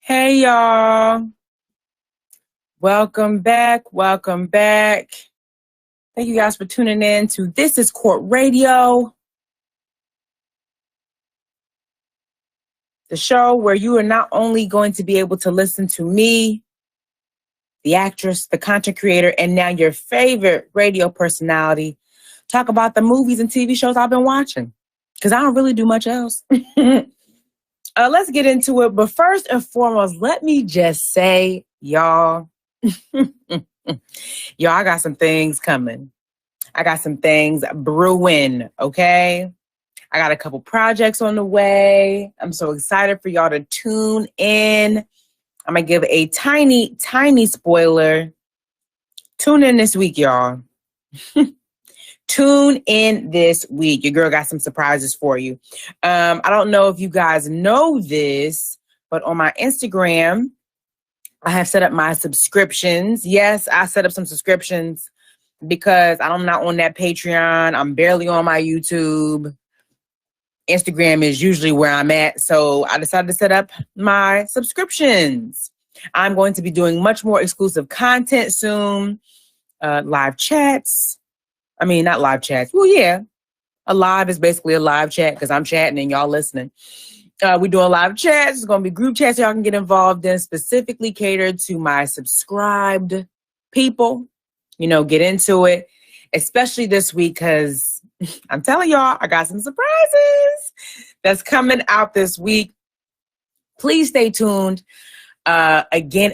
Hey y'all, welcome back. Thank you guys for tuning in to This is Court Radio, the show where you are not only going to be able to listen to me, the actress, the content creator, and now your favorite radio personality talk about the movies and TV shows I've been watching, because I don't really do much else. Let's get into it. But first and foremost, let me just say, y'all, I got some things coming. I got some things brewing, okay? I got a couple projects on the way. I'm so excited for y'all to tune in. I'm going to give a tiny, tiny spoiler. Tune in this week, y'all. Tune in this week. Your girl got some surprises for you. I don't know if you guys know this, but on my Instagram, I have set up my subscriptions. Yes, I set up some subscriptions because I'm not on that Patreon. I'm barely on my YouTube. Instagram is usually where I'm at. So I decided to set up my subscriptions. I'm going to be doing much more exclusive content soon. Live chats. I mean, not live chats. Well, yeah. A live is basically a live chat because I'm chatting and y'all listening. We're doing live chats. It's going to be group chats y'all can get involved in, specifically catered to my subscribed people. You know, get into it, especially this week because I'm telling y'all, I got some surprises that's coming out this week. Please stay tuned. Again,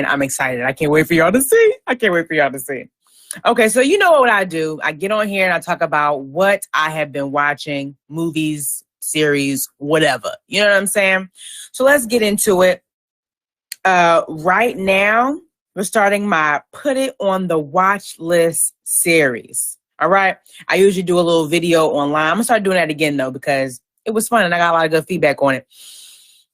I'm excited. I can't wait for y'all to see. Okay, so you know what I do. I get on here and I talk about what I have been watching, movies, series, whatever. You know what I'm saying? So let's get into it. Right now, we're starting my Put It on the Watch List series. All right? I usually do a little video online. I'm going to start doing that again, though, because it was fun and I got a lot of good feedback on it.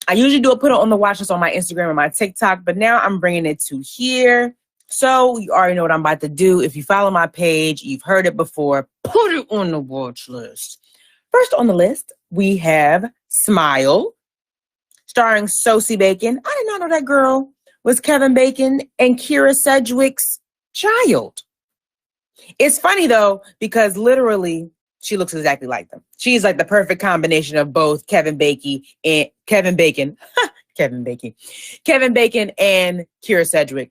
I usually do a Put It on the Watch List on my Instagram and my TikTok, but now I'm bringing it to here. So you already know what I'm about to do. If you follow my page, you've heard it before. Put it on the watch list. First on the list, we have Smile, starring Sosie Bacon. I did not know that girl was Kevin Bacon and Kira Sedgwick's child. It's funny, though, because literally she looks exactly like them. She's like the perfect combination of both Kevin Bacon and Kevin Bacon and Kira Sedgwick.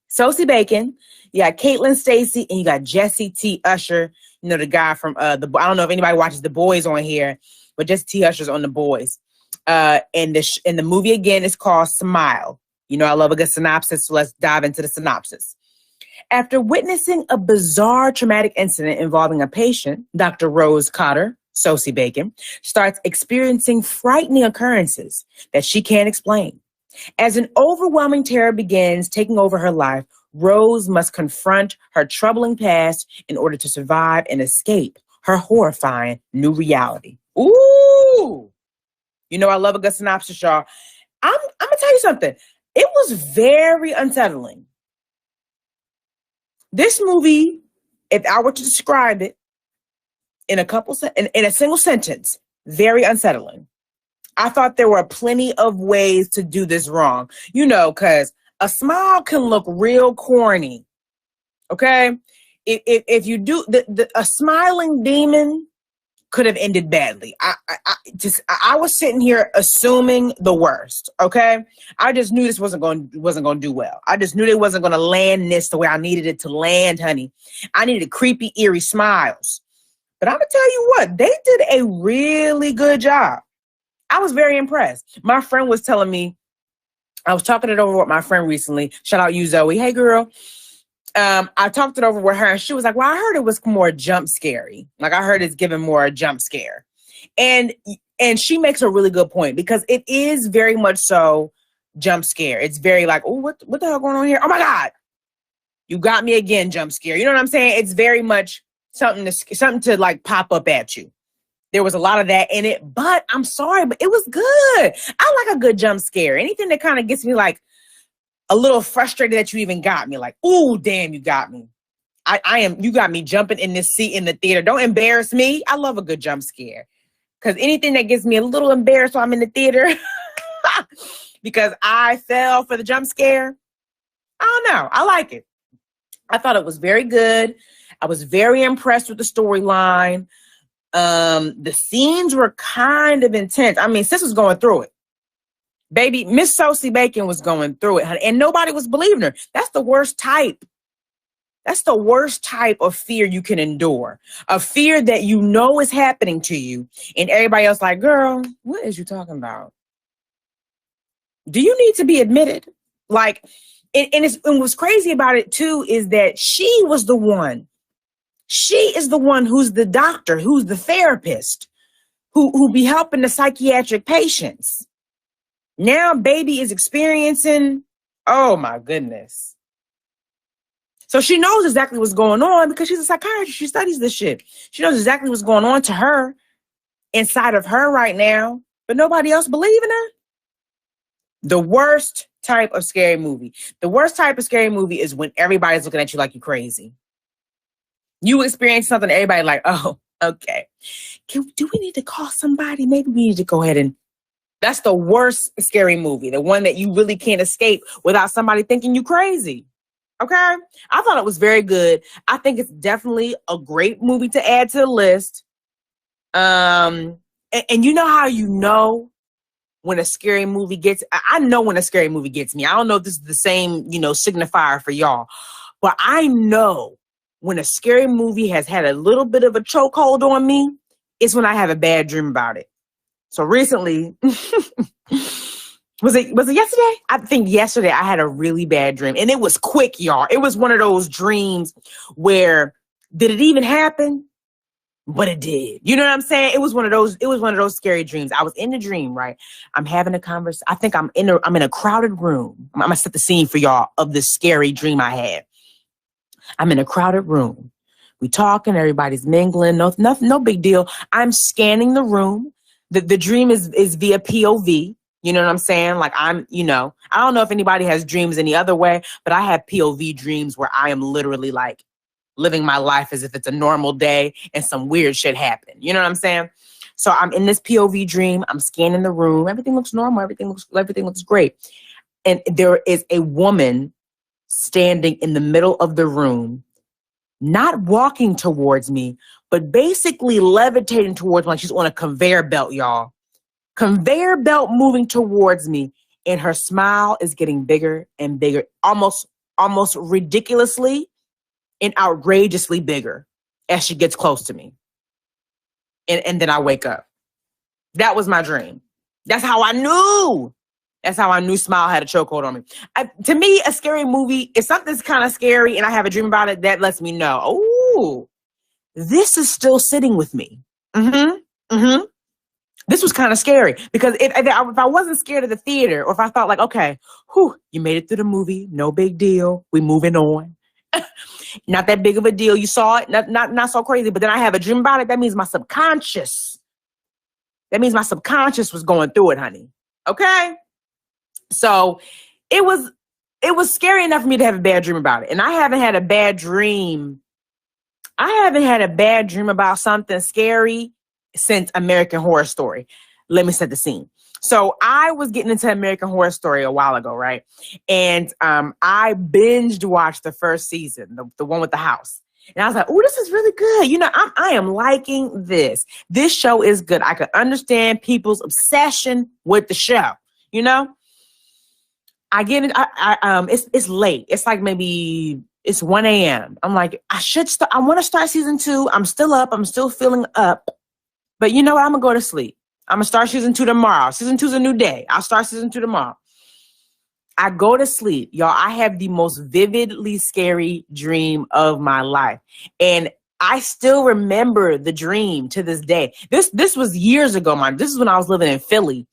Sosie Bacon, you got Caitlin Stacey, and you got Jesse T. Usher. You know, the guy from I don't know if anybody watches The Boys on here, but Jesse T. Usher's on The Boys. And the movie again is called Smile. You know, I love a good synopsis, so let's dive into the synopsis. After witnessing a bizarre traumatic incident involving a patient, Dr. Rose Cotter, Sosie Bacon, starts experiencing frightening occurrences that she can't explain. As an overwhelming terror begins taking over her life, Rose must confront her troubling past in order to survive and escape her horrifying new reality. Ooh! You know, I love a good synopsis, y'all. I'm going to tell you something. It was very unsettling. This movie, if I were to describe it in a single sentence, very unsettling. I thought there were plenty of ways to do this wrong. You know, because a smile can look real corny. Okay? If you do, a smiling demon could have ended badly. I was sitting here assuming the worst. Okay? I just knew this wasn't going to do well. I just knew they wasn't going to land this the way I needed it to land, honey. I needed creepy, eerie smiles. But I'm going to tell you what, they did a really good job. I was very impressed. My friend was telling me, I was talking it over with my friend recently. Shout out you, Zoe. Hey, girl. I talked it over with her, and she was like, well, I heard it was more jump scary. Like, I heard it's giving more a jump scare. And she makes a really good point because it is very much so jump scare. It's very like, oh, what the hell going on here? Oh, my God. You got me again, jump scare. You know what I'm saying? It's very much something to like pop up at you. There was a lot of that in it, but I'm sorry, but it was good. I like a good jump scare. Anything that kind of gets me like a little frustrated that you even got me. Like, ooh, damn, you got me. You got me jumping in this seat in the theater. Don't embarrass me. I love a good jump scare. Because anything that gets me a little embarrassed while I'm in the theater, because I fell for the jump scare. I don't know. I like it. I thought it was very good. I was very impressed with the storyline. The scenes were kind of intense. I mean, sis was going through it. Baby, Miss Sosie Bacon was going through it, honey, and nobody was believing her. That's the worst type. That's the worst type of fear you can endure. A fear that you know is happening to you, and everybody else like, girl, what is you talking about? Do you need to be admitted? Like, and what's crazy about it too is that she was the one. She is the one who's the doctor, who's the therapist, who be helping the psychiatric patients. Now baby is experiencing, oh my goodness. So she knows exactly what's going on because she's a psychiatrist. She studies this shit. She knows exactly what's going on to her inside of her right now, but nobody else believing her. The worst type of scary movie. The worst type of scary movie is when everybody's looking at you like you're crazy. You experience something, everybody like, oh, okay. Do we need to call somebody? Maybe we need to go ahead and... That's the worst scary movie. The one that you really can't escape without somebody thinking you crazy. Okay? I thought it was very good. I think it's definitely a great movie to add to the list. And you know how you know when a scary movie gets... I know when a scary movie gets me. I don't know if this is the same, signifier for y'all. But I know when a scary movie has had a little bit of a chokehold on me, it's when I have a bad dream about it. So recently, was it yesterday? I think yesterday I had a really bad dream, and it was quick, y'all. It was one of those dreams where, did it even happen? But it did. You know what I'm saying? It was one of those scary dreams. I was in the dream, right? I'm having a conversation. I think I'm in a crowded room. I'm gonna set the scene for y'all of this scary dream I had. I'm in a crowded room. We talking, everybody's mingling, no big deal. I'm scanning the room. The dream is via POV. You know what I'm saying? Like I don't know if anybody has dreams any other way, but I have POV dreams where I am literally like living my life as if it's a normal day and some weird shit happened. You know what I'm saying? So I'm in this POV dream. I'm scanning the room. Everything looks normal. Everything looks great. And there is a woman standing in the middle of the room, not walking towards me, but basically levitating towards me like she's on a conveyor belt, y'all. Conveyor belt moving towards me, and her smile is getting bigger and bigger, almost ridiculously and outrageously bigger as she gets close to me. And then I wake up. That was my dream. That's how I knew. That's how I knew Smile had a chokehold on me. To me, a scary movie, if something's kind of scary and I have a dream about it, that lets me know, oh, this is still sitting with me. This was kind of scary because if I wasn't scared of the theater, or if I thought like, okay, you made it through the movie, no big deal, we moving on. Not that big of a deal. You saw it, not so crazy. But then I have a dream about it. That means my subconscious was going through it, honey. Okay. So it was scary enough for me to have a bad dream about it. And I haven't had a bad dream about something scary since American Horror Story. Let me set the scene. So I was getting into American Horror Story a while ago, right? And I binged watched the first season, the one with the house. And I was like, oh, this is really good. I am liking this. This show is good. I could understand people's obsession with the show, I get it. It's late. It's like maybe it's 1 a.m. I'm like, I want to start season 2. I'm still up. I'm still feeling up. But you know what? I'm going to go to sleep. I'm going to start season 2 tomorrow. Season 2 is a new day. I'll start season 2 tomorrow. I go to sleep. Y'all, I have the most vividly scary dream of my life. And I still remember the dream to this day. This was years ago, man. This is when I was living in Philly.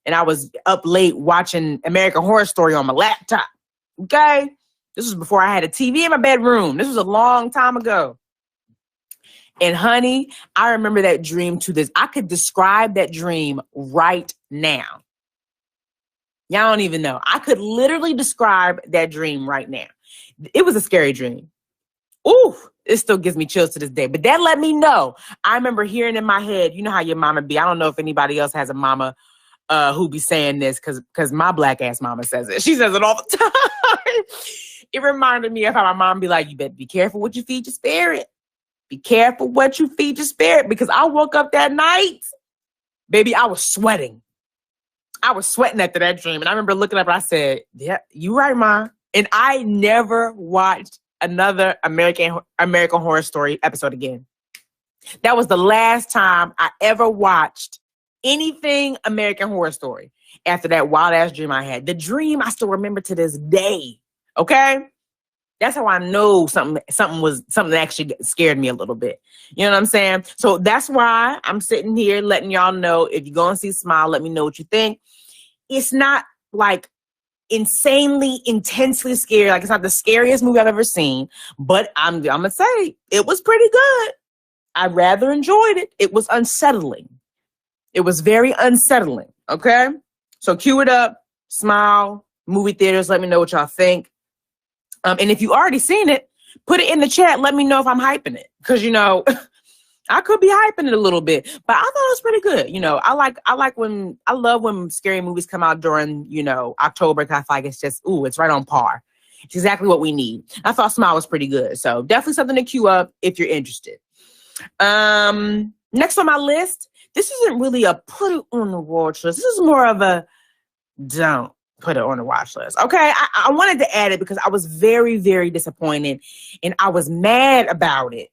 And I was up late watching American Horror Story on my laptop. Okay? This was before I had a TV in my bedroom. This was a long time ago. And honey, I remember that dream to this. I could describe that dream right now. Y'all don't even know. I could literally describe that dream right now. It was a scary dream. Ooh, it still gives me chills to this day. But that let me know. I remember hearing in my head, you know how your mama be. I don't know if anybody else has a mama who be saying this because my black ass mama says it. She says it all the time. It reminded me of how my mom be like, you better be careful what you feed your spirit. Be careful what you feed your spirit. Because I woke up that night, baby, I was sweating. I was sweating after that dream. And I remember looking up and I said, yeah, you right, Ma. And I never watched another American Horror Story episode again. That was the last time I ever watched anything American Horror Story after that wild ass dream I had. The dream I still remember to this day. Okay? That's how I know something actually scared me a little bit. You know what I'm saying? So that's why I'm sitting here letting y'all know, if you go and see Smile, let me know what you think. It's not like insanely, intensely scary. Like, it's not the scariest movie I've ever seen, but I'm going to say it was pretty good. I rather enjoyed it. It was unsettling. It was very unsettling. Okay? So cue it up, Smile, movie theaters. Let me know what y'all think. And if you already seen it, put it in the chat. Let me know if I'm hyping it. Because, I could be hyping it a little bit, but I thought it was pretty good. I love when scary movies come out during, October. Cause I feel like it's just, it's right on par. It's exactly what we need. I thought Smile was pretty good. So definitely something to queue up if you're interested. Next on my list, this isn't really a put it on the watch list. This is more of a don't put it on the watch list. Okay. I wanted to add it because I was very, very disappointed and I was mad about it.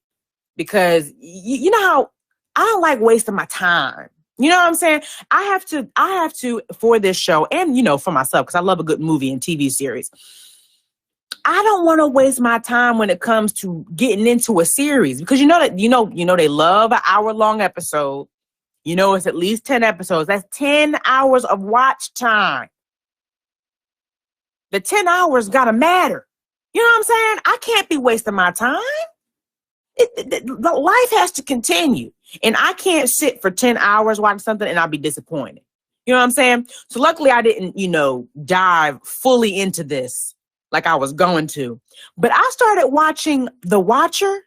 Because you know how I don't like wasting my time. You know what I'm saying? I have to for this show and, for myself, because I love a good movie and TV series. I don't want to waste my time when it comes to getting into a series because they love an hour-long episode. It's at least 10 episodes. That's 10 hours of watch time. The 10 hours gotta matter. You know what I'm saying? I can't be wasting my time. The life has to continue. And I can't sit for 10 hours watching something and I'll be disappointed. You know what I'm saying? So luckily I didn't, dive fully into this like I was going to. But I started watching The Watcher.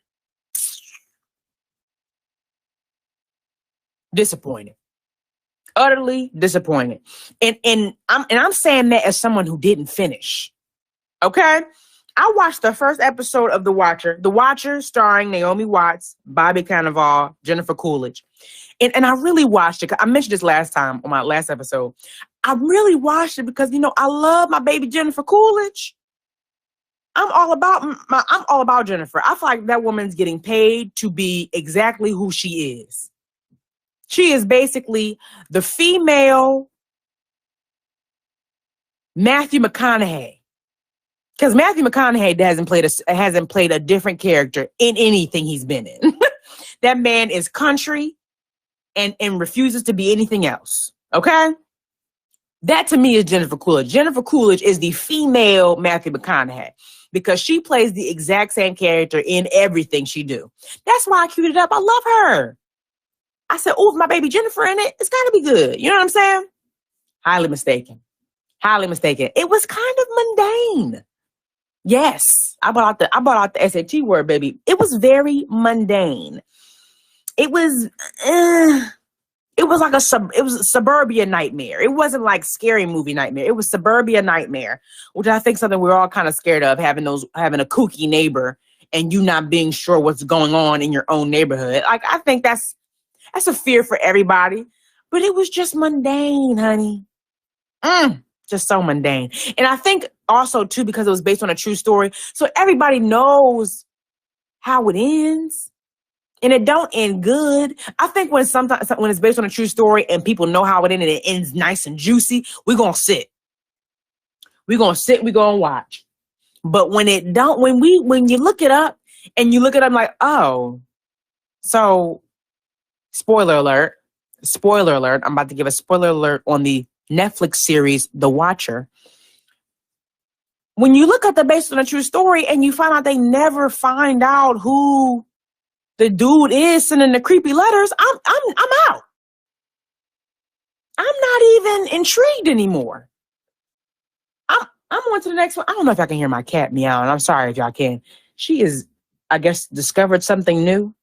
Disappointed. Utterly disappointed. And I'm saying that as someone who didn't finish. Okay? I watched the first episode of The Watcher. The Watcher starring Naomi Watts, Bobby Cannavale, Jennifer Coolidge. And I really watched it. I mentioned this last time on my last episode. I really watched it because, I love my baby Jennifer Coolidge. I'm all about Jennifer. I feel like that woman's getting paid to be exactly who she is. She is basically the female Matthew McConaughey. Because Matthew McConaughey hasn't played a different character in anything he's been in. That man is country and refuses to be anything else. Okay? That to me is Jennifer Coolidge. Jennifer Coolidge is the female Matthew McConaughey because she plays the exact same character in everything she do. That's why I queued it up. I love her. I said, oh, my baby Jennifer in it, it's got to be good. You know what I'm saying? Highly mistaken. Highly mistaken. It was kind of mundane. Yes, I brought out the SAT word, baby. It was very mundane. It was like it was a suburbia nightmare. It wasn't like scary movie nightmare. It was suburbia nightmare, which I think something we're all kind of scared of, having a kooky neighbor and you not being sure what's going on in your own neighborhood. Like, I think that's a fear for everybody, but it was just mundane, honey. Just so mundane. And I think also too, because it was based on a true story, so everybody knows how it ends. And it don't end good. I think when it's based on a true story and people know how it ended, it ends nice and juicy, we're gonna sit. We're gonna watch. But when it don't, when you look it up and you look it up like, oh, so spoiler alert, I'm about to give a spoiler alert on the Netflix series, The Watcher. When you look at the based on a true story and you find out they never find out who the dude is sending the creepy letters, I'm out. I'm not even intrigued anymore. I'm on to the next one. I don't know if y'all can hear my cat meowing. I'm sorry if y'all can. She is, I guess, discovered something new.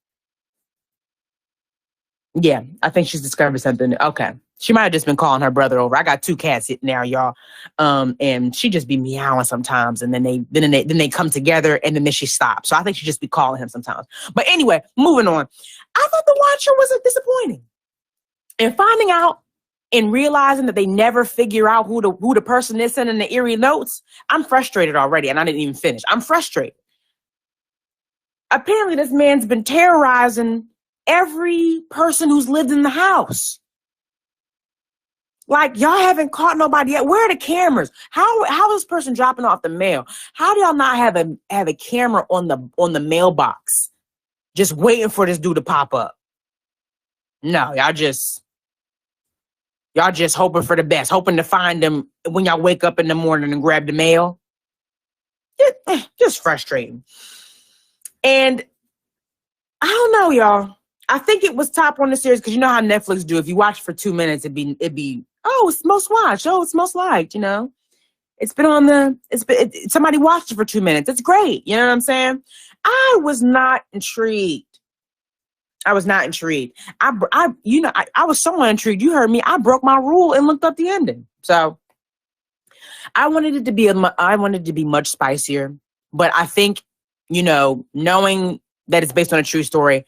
Yeah, I think she's discovered something new. Okay. She might have just been calling her brother over. I got 2 cats now, y'all. And she just be meowing sometimes, and then they come together, and then she stops. So I think she just be calling him sometimes. But anyway, moving on. I thought The Watcher was disappointing. And finding out and realizing that they never figure out who the person is sending the eerie notes, I'm frustrated already, and I didn't even finish. I'm frustrated. Apparently, this man's been terrorizing every person who's lived in the house. Like, y'all haven't caught nobody yet. Where are the cameras? How is this person dropping off the mail? How do y'all not have a camera on the mailbox, just waiting for this dude to pop up? No, y'all just hoping for the best, hoping to find him when y'all wake up in the morning and grab the mail. Just frustrating. And I don't know, y'all. I think it was top on the series because you know how Netflix do. If you watch for 2 minutes, it'd be it's most watched. Oh, it's most liked. You know, it's been on somebody watched it for 2 minutes. It's great. You know what I'm saying? I was not intrigued. I was so intrigued. You heard me. I broke my rule and looked up the ending. So I wanted it to be much spicier. But I think, you know, knowing that it's based on a true story,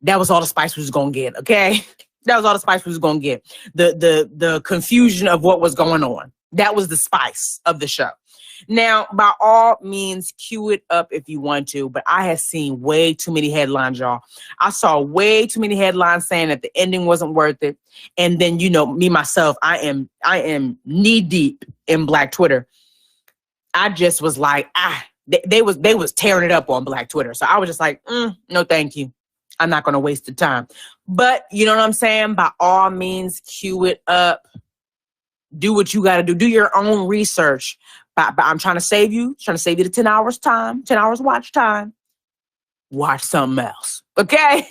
that was all the spice we was gonna get. Okay, that was all the spice we was gonna get. The confusion of what was going on. That was the spice of the show. Now, by all means, cue it up if you want to, but I have seen way too many headlines, y'all. I saw way too many headlines saying that the ending wasn't worth it. And then, you know, me, myself, I am knee deep in Black Twitter. I just was like, they was tearing it up on Black Twitter. So I was just like, no, thank you. I'm not going to waste the time. But you know what I'm saying? By all means, cue it up. Do what you got to do. Do your own research. But I'm trying to save you the 10 hours watch time. Watch something else. Okay?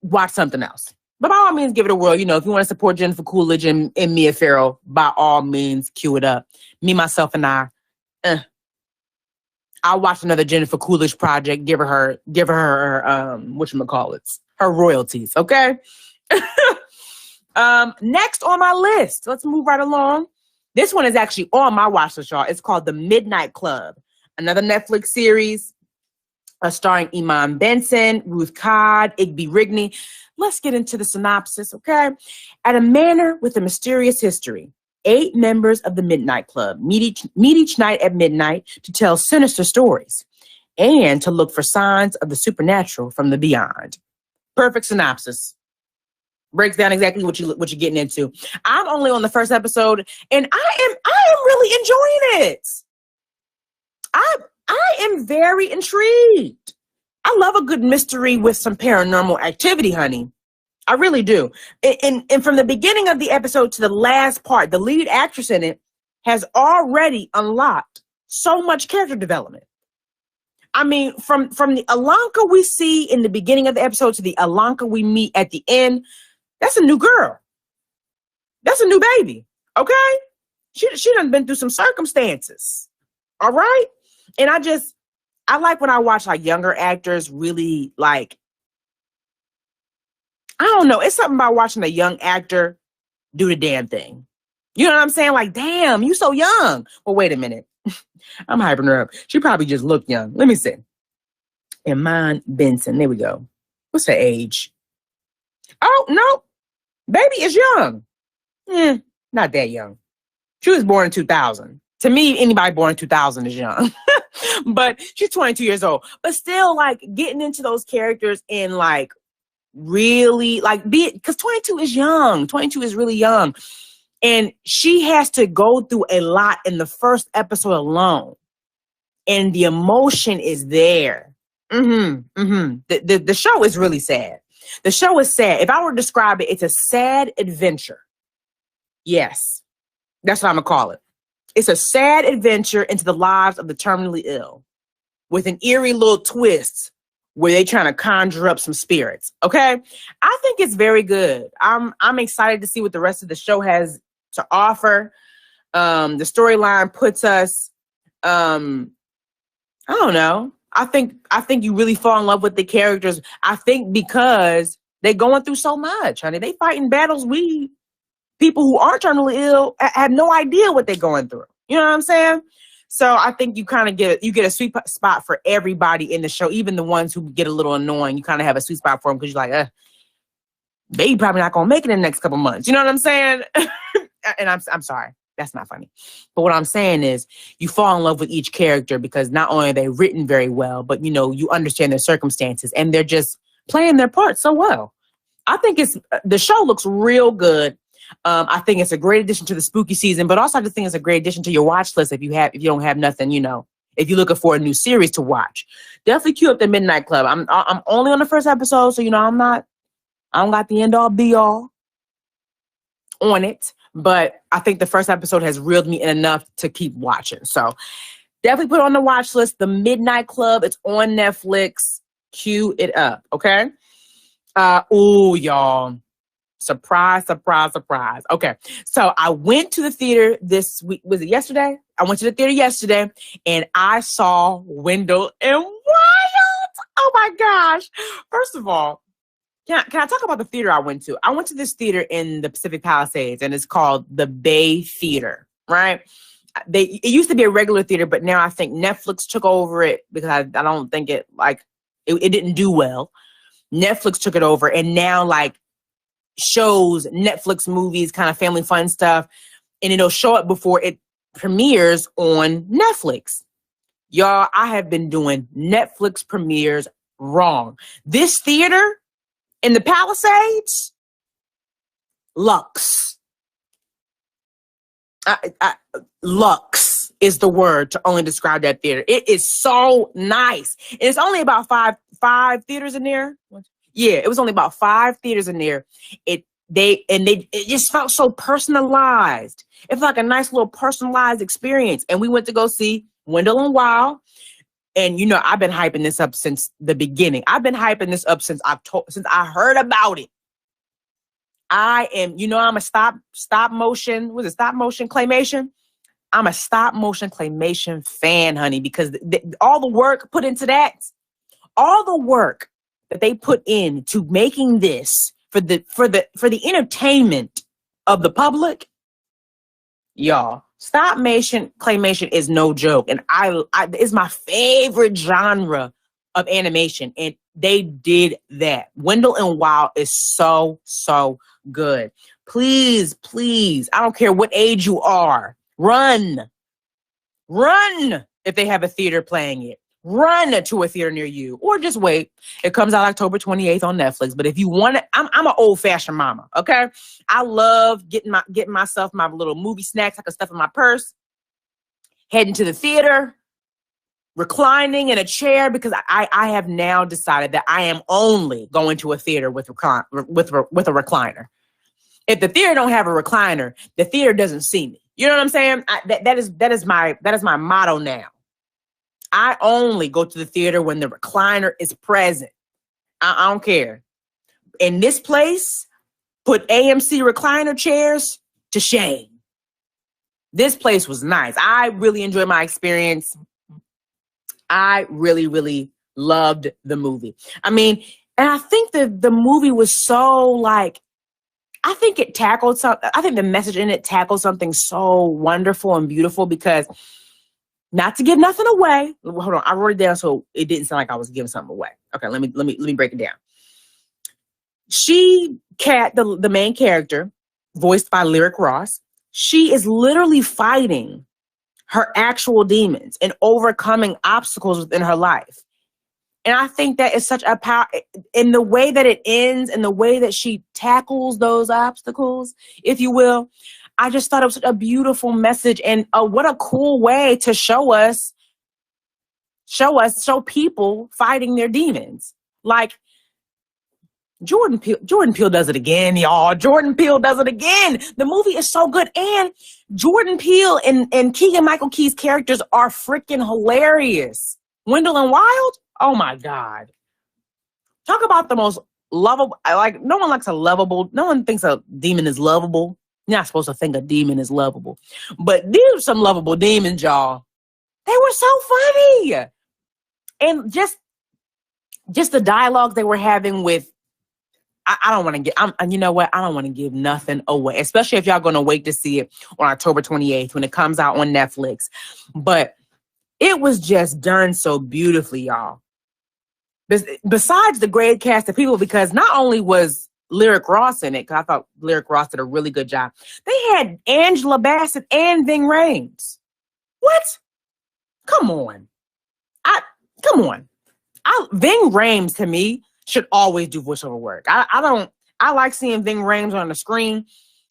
Watch something else. But by all means, give it a whirl. You know, if you want to support Jennifer Coolidge and Mia Farrow, by all means, cue it up. Me, myself, and I'll watch another Jennifer Coolidge project. Give her whatchamacallits, her royalties. Okay? Next on my list, let's move right along. This one is actually on my watch list, y'all. It's called The Midnight Club, another Netflix series starring Iman Benson, Ruth Codd, Igby Rigney. Let's get into the synopsis, okay? At a manor with a mysterious history, 8 members of the Midnight Club meet each night at midnight to tell sinister stories and to look for signs of the supernatural from the beyond. Perfect synopsis. Breaks down exactly what you're getting into. I'm only on the first episode, and I am really enjoying it. I am very intrigued. I love a good mystery with some paranormal activity, honey. I really do. And from the beginning of the episode to the last part, the lead actress in it has already unlocked so much character development. I mean, from the Alanka we see in the beginning of the episode to the Alanka we meet at the end, that's a new girl. That's a new baby. Okay? She done been through some circumstances. All right? And I like when I watch like younger actors really like, I don't know. It's something about watching a young actor do the damn thing. You know what I'm saying? Like, damn, you so young. Well, wait a minute. I'm hyping her up. She probably just looked young. Let me see. Iman Benson. There we go. What's her age? Oh, no. Baby is young. Not that young. She was born in 2000. To me, anybody born in 2000 is young. But she's 22 years old. But still, like, getting into those characters and, like, really, like, because 22 is young. 22 is really young. And she has to go through a lot in the first episode alone. And the emotion is there. The show is really sad. The show is sad. If I were to describe it, it's a sad adventure. Yes, that's what I'm going to call it. It's a sad adventure into the lives of the terminally ill with an eerie little twist where they're trying to conjure up some spirits. Okay? I think it's very good. I'm excited to see what the rest of the show has to offer. The storyline puts us, I don't know. I think you really fall in love with the characters. I think because They going through so much, honey. They fighting battles we people who aren't terminally ill have no idea what they're going through. You know what I'm saying? So I think you kind of get a sweet spot for everybody in the show, even the ones who get a little annoying. You kind of have a sweet spot for them because you're like, they probably not gonna make it in the next couple months. You know what I'm saying? And I'm sorry, that's not funny. But what I'm saying is, you fall in love with each character because not only are they written very well, but you understand their circumstances and they're just playing their part so well. I think the show looks real good. I think it's a great addition to the spooky season, but also I just think it's a great addition to your watch list if you don't have nothing, if you're looking for a new series to watch. Definitely queue up the Midnight Club. I'm only on the first episode, so I don't got the end all be all on it, but I think the first episode has reeled me in enough to keep watching. So definitely put it on the watch list. The Midnight Club, it's on Netflix. Queue it up, okay? Y'all. Surprise, surprise, surprise. Okay, so I went to the theater this week. Was it yesterday? I went to the theater yesterday, and I saw Wendell and Wild. Oh, my gosh. First of all, can I talk about the theater I went to? I went to this theater in the Pacific Palisades, and it's called the Bay Theater, right? It used to be a regular theater, but now I think Netflix took over it because I don't think it didn't do well. Netflix took it over, and now shows, Netflix movies, kind of family fun stuff, and it'll show up before it premieres on Netflix. Y'all, I have been doing Netflix premieres wrong. This theater in the Palisades, Lux. Lux is the word to only describe that theater. It is so nice. And it's only about five theaters in there. Yeah, it was only about 5 theaters in there. It just felt so personalized. It felt like a nice little personalized experience. And we went to go see Wendell and Wild. And I've been hyping this up since the beginning. I've been hyping this up since I heard about it. I am, I'm a stop motion. Was it stop motion claymation? I'm a stop motion claymation fan, honey, because all the work put into that, all the work that they put into making this for the entertainment of the public, y'all. Stop motion claymation is no joke, and it's my favorite genre of animation, and they did that. Wendell and Wild is so good. Please, I don't care what age you are, run if they have a theater playing it. Run to a theater near you, or just wait. It comes out October 28th on Netflix. But if you want it, I'm an old-fashioned mama, okay? I love getting myself my little movie snacks I can stuff in my purse, heading to the theater, reclining in a chair, because I have now decided that I am only going to a theater with a recliner. If the theater don't have a recliner, the theater doesn't see me. You know what I'm saying? That is my motto now. I only go to the theater when the recliner is present. I don't care. In this place, put AMC recliner chairs to shame. This place was nice. I really enjoyed my experience. I really, really loved the movie. I mean, and I think the movie was so I think it tackled something. I think the message in it tackled something so wonderful and beautiful, because not to give nothing away. Hold on, I wrote it down so it didn't sound like I was giving something away. Okay, let me break it down. Kat, the main character, voiced by Lyric Ross, she is literally fighting her actual demons and overcoming obstacles within her life. And I think that is such a power in the way that it ends and the way that she tackles those obstacles, if you will. I just thought it was such a beautiful message, and what a cool way to show people fighting their demons. Like Jordan Peele does it again, y'all. Jordan Peele does it again. The movie is so good, and Jordan Peele and Keegan-Michael Key's characters are freaking hilarious. Wendell and Wild, oh my God. Talk about the most lovable. No one likes a lovable. No one thinks a demon is lovable. You're not supposed to think a demon is lovable. But these are some lovable demons, y'all. They were so funny. And just the dialogue they were having with I don't want to get, and you know what? I don't want to give nothing away, especially if y'all going to wait to see it on October 28th when it comes out on Netflix. But it was just done so beautifully, y'all. Besides the great cast of people, because not only was Lyric Ross in it, because I thought Lyric Ross did a really good job, they had Angela Bassett and Ving Rhames. What? Come on. Come on. Ving Rhames, to me, should always do voiceover work. I like seeing Ving Rhames on the screen,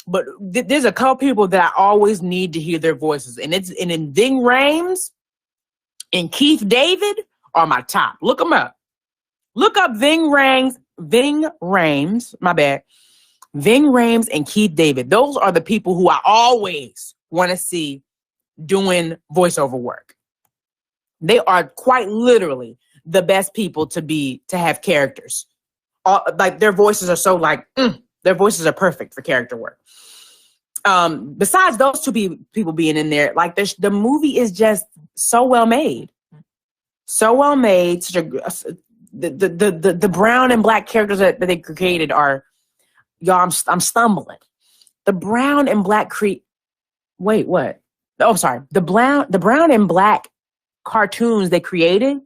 but there's a couple people that I always need to hear their voices. And in Ving Rhames and Keith David are my top. Look them up. Look up Ving Rhames, my bad. Ving Rhames and Keith David. Those are the people who I always want to see doing voiceover work. They are quite literally the best people to have characters. Like their voices are so like, their voices are perfect for character work. Besides those two people being in there, like the movie is just so well made. So well made. The brown and black characters that they created are, y'all, I'm stumbling. The brown and black wait, what? Oh, sorry. The brown and black cartoons they created,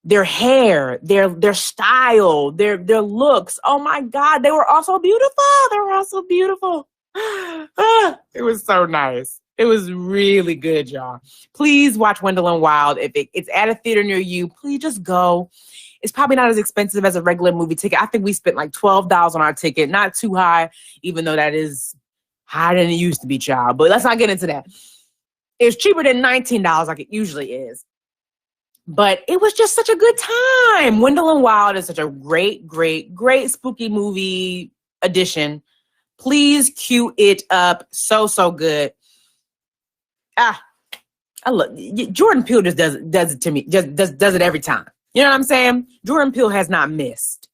their hair, their style, their looks. Oh my God, they were all so beautiful. It was so nice. It was really good, y'all. Please watch Wendell and Wild. If it's at a theater near you, please just go. It's probably not as expensive as a regular movie ticket. I think we spent like $12 on our ticket. Not too high, even though that is higher than it used to be, child. But let's not get into that. It's cheaper than $19 like it usually is. But it was just such a good time. Wendell and Wild is such a great spooky movie addition. Please cue it up. So good. I look. Jordan Peele just does it to me. Just does it every time. You know what I'm saying? Jordan Peele has not missed.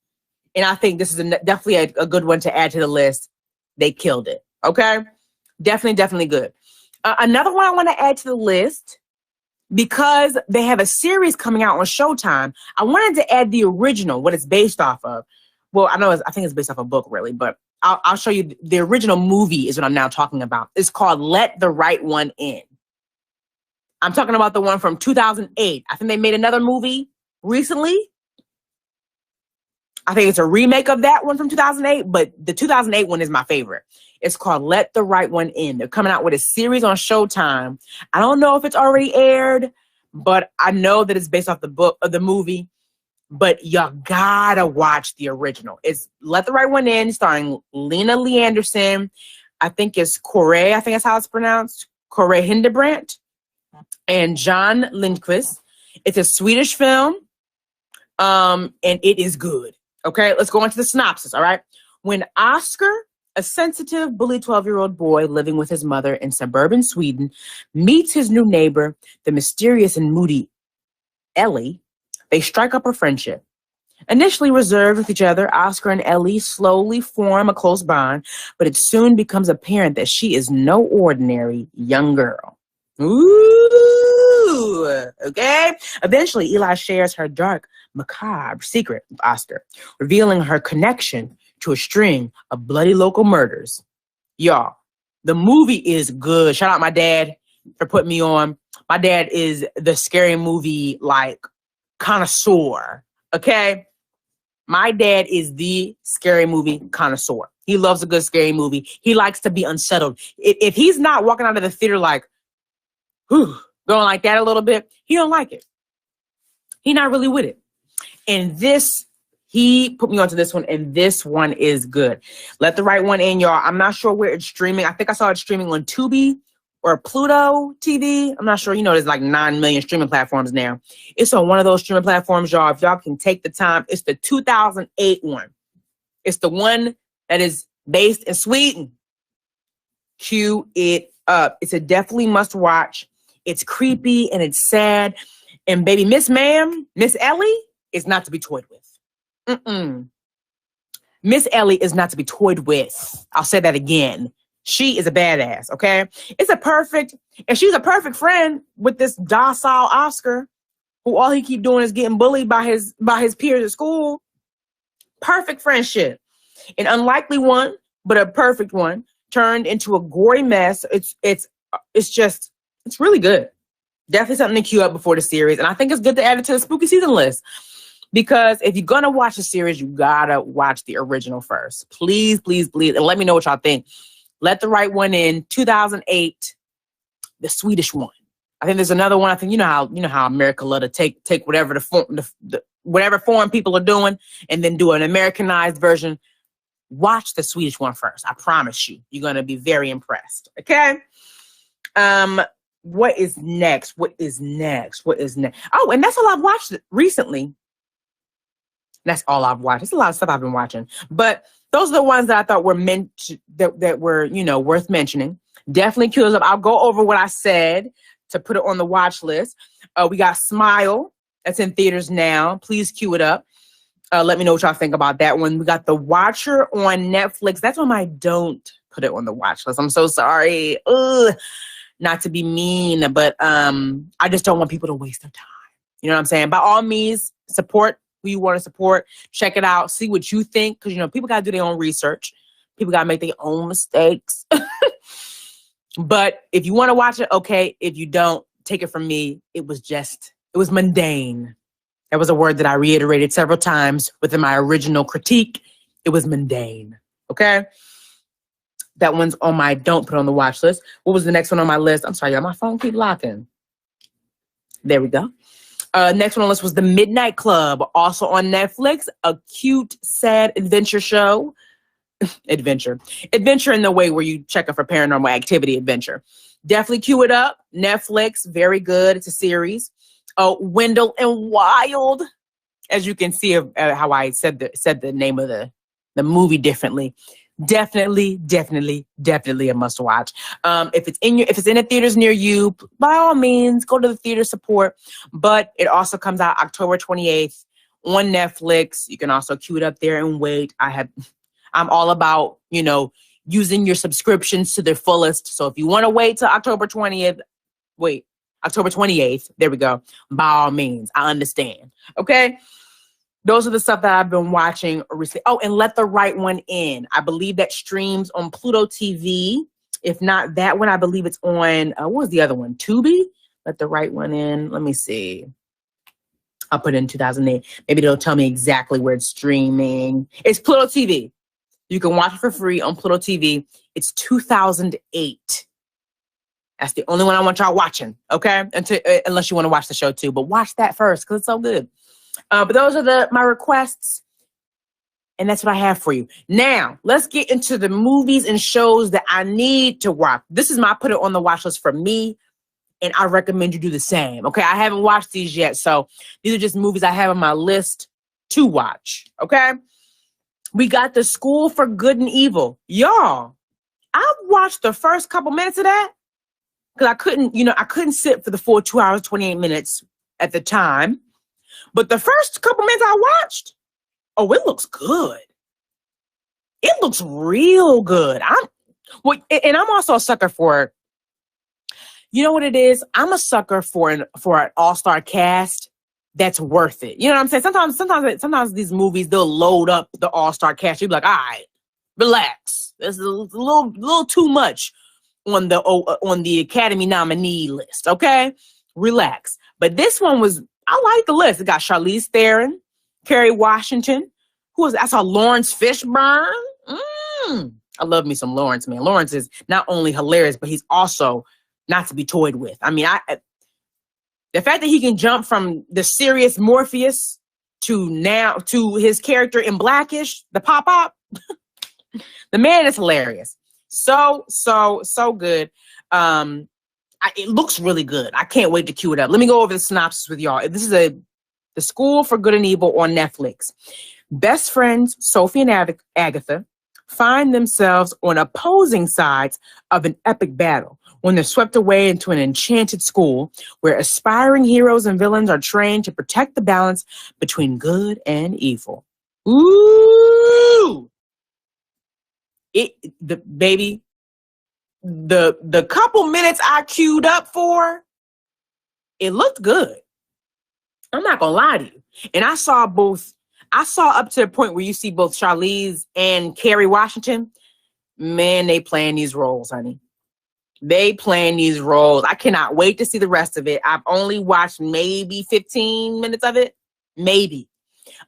And I think this is definitely a good one to add to the list. They killed it. Okay? Definitely good. Another one I want to add to the list, because they have a series coming out on Showtime, I wanted to add the original, what it's based off of. Well, I think it's based off a book, really, but I'll show you. The original movie is what I'm now talking about. It's called Let the Right One In. I'm talking about the one from 2008. I think they made another movie recently. I think it's a remake of that one from 2008, but the 2008 one is my favorite. It's called Let the Right One In. They're coming out with a series on Showtime. I don't know if it's already aired, but I know that it's based off the book of the movie. But you gotta watch the original. It's Let the Right One In, starring Lena Lee Anderson. I think it's Corey. I think that's how it's pronounced. Corey Hindebrandt and John Lindqvist. It's a Swedish film, and it is good. Okay, let's go into the synopsis, all right? When Oscar, a sensitive, bully 12-year-old boy living with his mother in suburban Sweden, meets his new neighbor, the mysterious and moody Ellie, they strike up a friendship. Initially reserved with each other, Oscar and Ellie slowly form a close bond, but it soon becomes apparent that she is no ordinary young girl. Ooh, okay? Eventually, Eli shares her dark, macabre secret with Oscar, revealing her connection to a string of bloody local murders. Y'all, the movie is good. Shout out my dad for putting me on. My dad is the scary movie, like, connoisseur, okay? My dad is the scary movie connoisseur. He loves a good scary movie. He likes to be unsettled. If he's not walking out of the theater like, whew, going like that a little bit, he don't like it. He not really with it. And this, he put me onto this one, and this one is good. Let the Right One In, y'all. I'm not sure where it's streaming. I think I saw it streaming on Tubi or Pluto TV. I'm not sure. You know, there's like 9 million streaming platforms now. It's on one of those streaming platforms, y'all. If y'all can take the time, it's the 2008 one. It's the one that is based in Sweden. Cue it up. It's a definitely must watch. It's creepy and it's sad. And baby, Miss Ellie is not to be toyed with. Miss Ellie is not to be toyed with. I'll say that again. She is a badass, okay? She's a perfect friend with this docile Oscar, who all he keep doing is getting bullied by his peers at school. Perfect friendship. An unlikely one, but a perfect one, turned into a gory mess. It's really good. Definitely something to queue up before the series. And I think it's good to add it to the spooky season list. Because if you're going to watch a series, you got to watch the original first. Please, please, please. And let me know what y'all think. Let the Right One In, 2008, the Swedish one. I think there's another one. I think you know how America love to take whatever whatever form people are doing and then do an Americanized version. Watch the Swedish one first. I promise you, you're gonna be very impressed. Okay. What is next? What is next? Oh, and that's all I've watched recently. That's all I've watched. It's a lot of stuff I've been watching, but those are the ones that I thought were that were worth mentioning. Definitely curious. I'll go over what I said to put it on the watch list. We got Smile. That's in theaters now. Please cue it up. Let me know what y'all think about that one. We got The Watcher on Netflix. That's one I don't put it on the watch list. I'm so sorry. Ugh. Not to be mean, but I just don't want people to waste their time. You know what I'm saying? By all means, support who you want to support. Check it out. See what you think. Because, people got to do their own research. People got to make their own mistakes. But if you want to watch it, okay. If you don't, take it from me. It was mundane. That was a word that I reiterated several times within my original critique. It was mundane. Okay. That one's on my don't put on the watch list. What was the next one on my list? I'm sorry, y'all. My phone keep locking. There we go. Next one on the list was The Midnight Club, also on Netflix. A cute, sad adventure show. Adventure in the way where you check it for paranormal activity adventure. Definitely cue it up. Netflix, very good. It's a series. Wendell and Wild. As you can see how I said the name of the movie differently. Definitely a must watch. If it's in the theaters near you, by all means, go to the theater support. But it also comes out October 28th on Netflix. You can also queue it up there and wait. I'm all about, using your subscriptions to their fullest. So if you want to wait till October 28th, there we go. By all means, I understand. Okay. Those are the stuff that I've been watching recently. Oh, and Let the Right One In. I believe that streams on Pluto TV. If not that one, I believe it's on, what was the other one? Tubi? Let the Right One In. Let me see. I'll put it in 2008. Maybe they'll tell me exactly where it's streaming. It's Pluto TV. You can watch it for free on Pluto TV. It's 2008. That's the only one I want y'all watching, okay? Unless you want to watch the show too. But watch that first because it's so good. But those are my requests. And that's what I have for you. Now, let's get into the movies and shows that I need to watch. This is my put it on the watch list for me. And I recommend you do the same. Okay, I haven't watched these yet. So these are just movies I have on my list to watch. Okay. We got The School for Good and Evil. Y'all, I watched the first couple minutes of that because I couldn't sit for the full 2 hours, 28 minutes at the time. But the first couple minutes I watched, it looks good. It looks real good. And I'm also a sucker for, you know what it is? I'm a sucker for an all-star cast that's worth it. You know what I'm saying? Sometimes these movies, they'll load up the all-star cast. You'll be like, all right, relax. There's a little too much on the Academy nominee list. Okay, relax. But this one I like the list. It got Charlize Theron, Kerry Washington. I saw Lawrence Fishburne. I love me some Lawrence, man. Lawrence is not only hilarious, but he's also not to be toyed with. I mean, the fact that he can jump from the serious Morpheus to his character in Blackish, the pop-up, the man is hilarious. So good. It looks really good. I can't wait to cue it up. Let me go over the synopsis with y'all. This is The School for Good and Evil on Netflix. Best friends Sophie and Agatha find themselves on opposing sides of an epic battle when they're swept away into an enchanted school where aspiring heroes and villains are trained to protect the balance between good and evil. Ooh! The couple minutes I queued up for, it looked good. I'm not gonna lie to you. And I saw both I saw up to the point where you see both Charlize and Kerry Washington. Man, they playing these roles, honey. They playing these roles. I cannot wait to see the rest of it. I've only watched maybe 15 minutes of it. Maybe.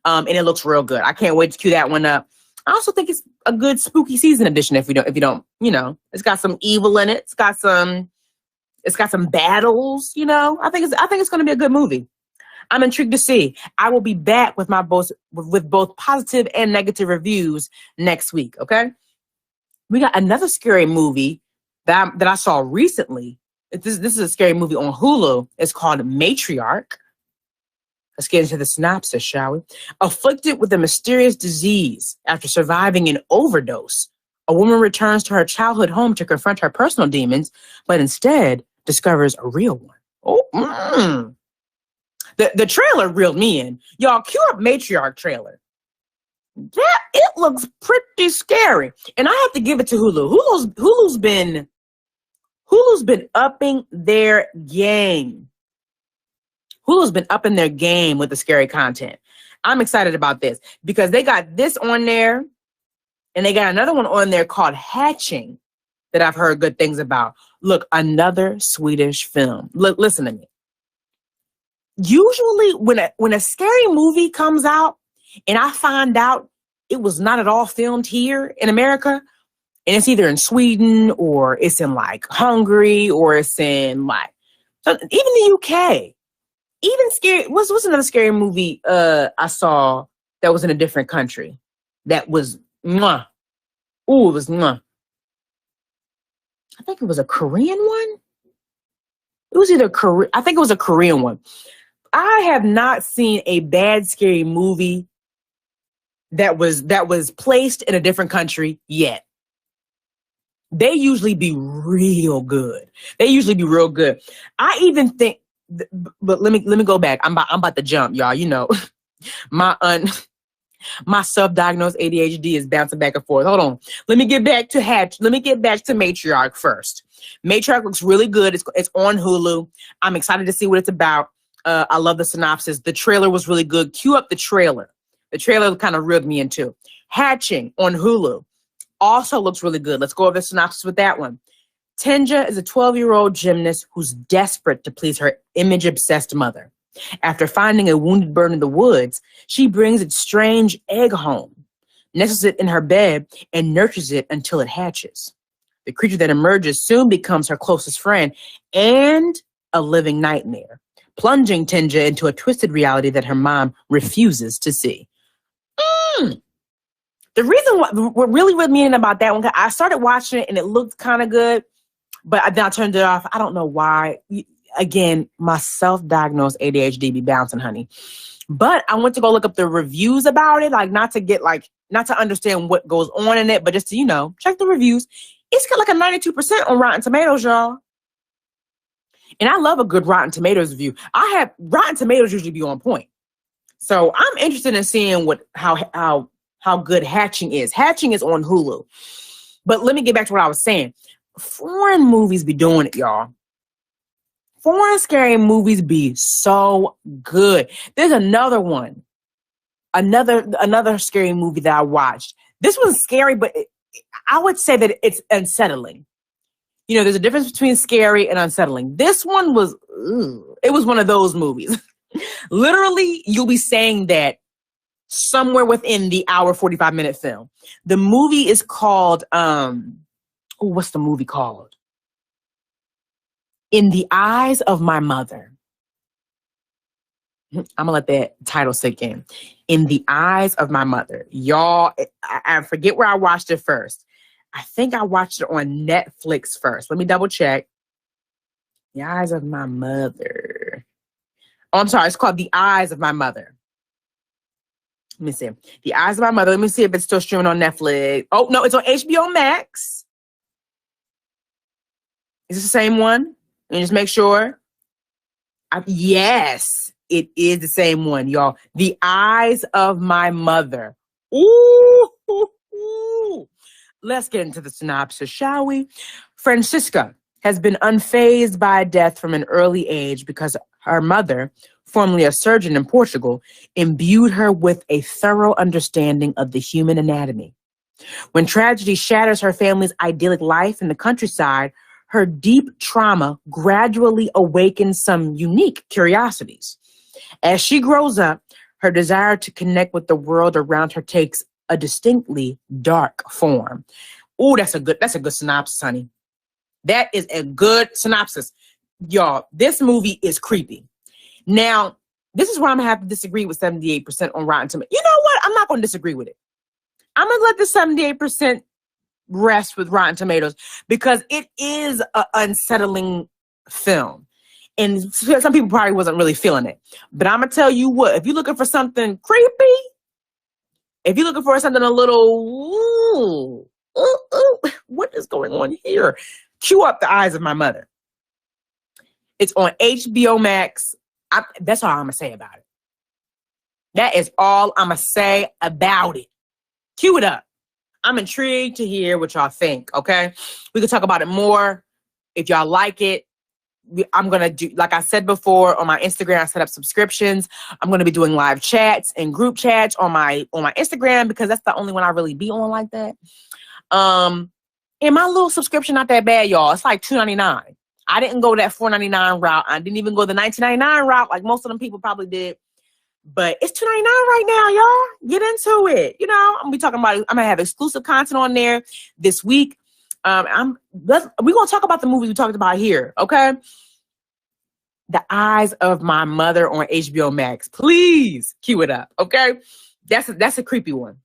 And it looks real good. I can't wait to cue that one up. I also think it's a good spooky season edition if you don't, it's got some evil in it. It's got some battles, I think it's going to be a good movie. I'm intrigued to see. I will be back with both positive and negative reviews next week, okay? We got another scary movie that I saw recently. This is a scary movie on Hulu. It's called Matriarch. Let's get into the synopsis, shall we? Afflicted with a mysterious disease after surviving an overdose, a woman returns to her childhood home to confront her personal demons, but instead discovers a real one. The trailer reeled me in. Y'all, cue up Matriarch trailer. Yeah, it looks pretty scary. And I have to give it to Hulu. Hulu's been upping their game. Hulu's been upping their game with the scary content. I'm excited about this because they got this on there and they got another one on there called Hatching that I've heard good things about. Look, another Swedish film. Look, listen to me. Usually when a scary movie comes out and I find out it was not at all filmed here in America, and it's either in Sweden or it's in like Hungary or it's in like even the UK. Even scary. What's another scary movie I saw that was in a different country? That was mwah. Ooh, it was mwah. I think it was a Korean one. It was either Korean. I think it was a Korean one. I have not seen a bad scary movie that was placed in a different country yet. They usually be real good. I even think. But let me go back. I'm about to jump, y'all. My self-diagnosed ADHD is bouncing back and forth. Hold on. Let me get back to Matriarch first. Matriarch looks really good. It's on Hulu. I'm excited to see what it's about. I love the synopsis. The trailer was really good. Cue up the trailer. The trailer kind of reeled me into. Hatching on Hulu also looks really good. Let's go over the synopsis with that one. Tenja is a 12-year-old gymnast who's desperate to please her image-obsessed mother. After finding a wounded bird in the woods, she brings its strange egg home, nestles it in her bed, and nurtures it until it hatches. The creature that emerges soon becomes her closest friend and a living nightmare, plunging Tenja into a twisted reality that her mom refuses to see. The reason what really with me about that one, I started watching it and it looked kind of good. But then I turned it off. I don't know why. Again, my self-diagnosed ADHD be bouncing, honey. But I went to go look up the reviews about it, not to understand what goes on in it, but just to, check the reviews. It's got like a 92% on Rotten Tomatoes, y'all. And I love a good Rotten Tomatoes review. Rotten Tomatoes usually be on point. So I'm interested in seeing how good Hatching is. Hatching is on Hulu. But let me get back to what I was saying. Foreign movies be doing it, y'all. Foreign scary movies be so good. There's another one. Another scary movie that I watched. This one's scary, but I would say that it's unsettling. There's a difference between scary and unsettling. This one was, it was one of those movies. Literally, you'll be saying that somewhere within the hour, 45-minute film. The movie is called, what's the movie called? In the Eyes of My Mother. I'm going to let that title sink in. In the Eyes of My Mother. Y'all, I forget where I watched it first. I think I watched it on Netflix first. Let me double check. The Eyes of My Mother. Oh, I'm sorry. It's called The Eyes of My Mother. Let me see. The Eyes of My Mother. Let me see if it's still streaming on Netflix. Oh, no, it's on HBO Max. Is this the same one? And just make sure. Yes, it is the same one, y'all. The Eyes of My Mother. Ooh. Let's get into the synopsis, shall we? Francisca has been unfazed by death from an early age because her mother, formerly a surgeon in Portugal, imbued her with a thorough understanding of the human anatomy. When tragedy shatters her family's idyllic life in the countryside, her deep trauma gradually awakens some unique curiosities. As she grows up, her desire to connect with the world around her takes a distinctly dark form. Oh, that's a good synopsis, honey. That is a good synopsis. Y'all, this movie is creepy. Now, this is where I'm going to have to disagree with 78% on Rotten Tomatoes. You know what? I'm not going to disagree with it. I'm going to let the 78% rest with Rotten Tomatoes because it is an unsettling film. And some people probably wasn't really feeling it. But I'm going to tell you what, if you're looking for something creepy, if you're looking for something a little, what is going on here? Cue up The Eyes of My Mother. It's on HBO Max. That's all I'm going to say about it. That is all I'm going to say about it. Cue it up. I'm intrigued to hear what y'all think, okay? We can talk about it more. If y'all like it, I'm going to do, like I said before, on my Instagram, I set up subscriptions. I'm going to be doing live chats and group chats on my Instagram because that's the only one I really be on like that. And my little subscription not that bad, y'all. It's like $2.99. I didn't go that $4.99 route. I didn't even go the $19.99 route like most of them people probably did. But it's $2.99 right now, y'all. Get into it. You know, I'm gonna be talking about. I'm gonna have exclusive content on there this week. We're gonna talk about the movie we talked about here. Okay, The Eyes of My Mother on HBO Max. Please cue it up. Okay, that's a creepy one.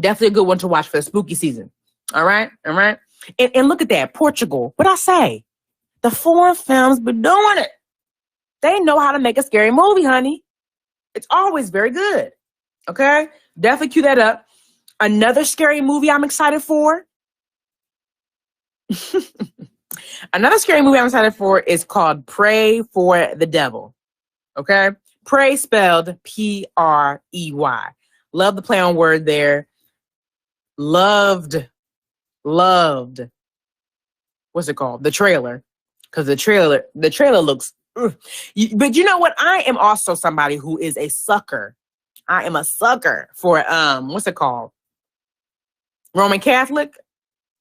Definitely a good one to watch for the spooky season. All right. And look at that, Portugal. What'd I say? The foreign films been doing it. They know how to make a scary movie, honey. It's always very good. Okay? Definitely cue that up. Another scary movie I'm excited for. Another scary movie I'm excited for is called Pray for the Devil. Okay? Pray spelled P-R-E-Y. Love the play on word there. Loved. What's it called? The trailer. Because the trailer looks. But you know what? I am also somebody who is a sucker. I am a sucker for what's it called? Roman Catholic.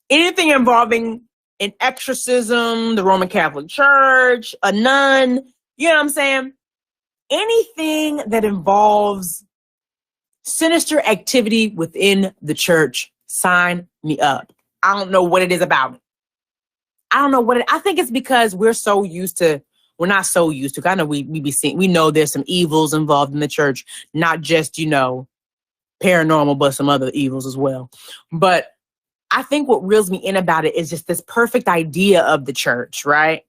Anything involving an exorcism, the Roman Catholic Church, a nun. You know what I'm saying? Anything that involves sinister activity within the church, sign me up. I don't know what it is about it. I think it's because we're not so used to. I know we know there's some evils involved in the church, not just, paranormal, but some other evils as well. But I think what reels me in about it is just this perfect idea of the church, right?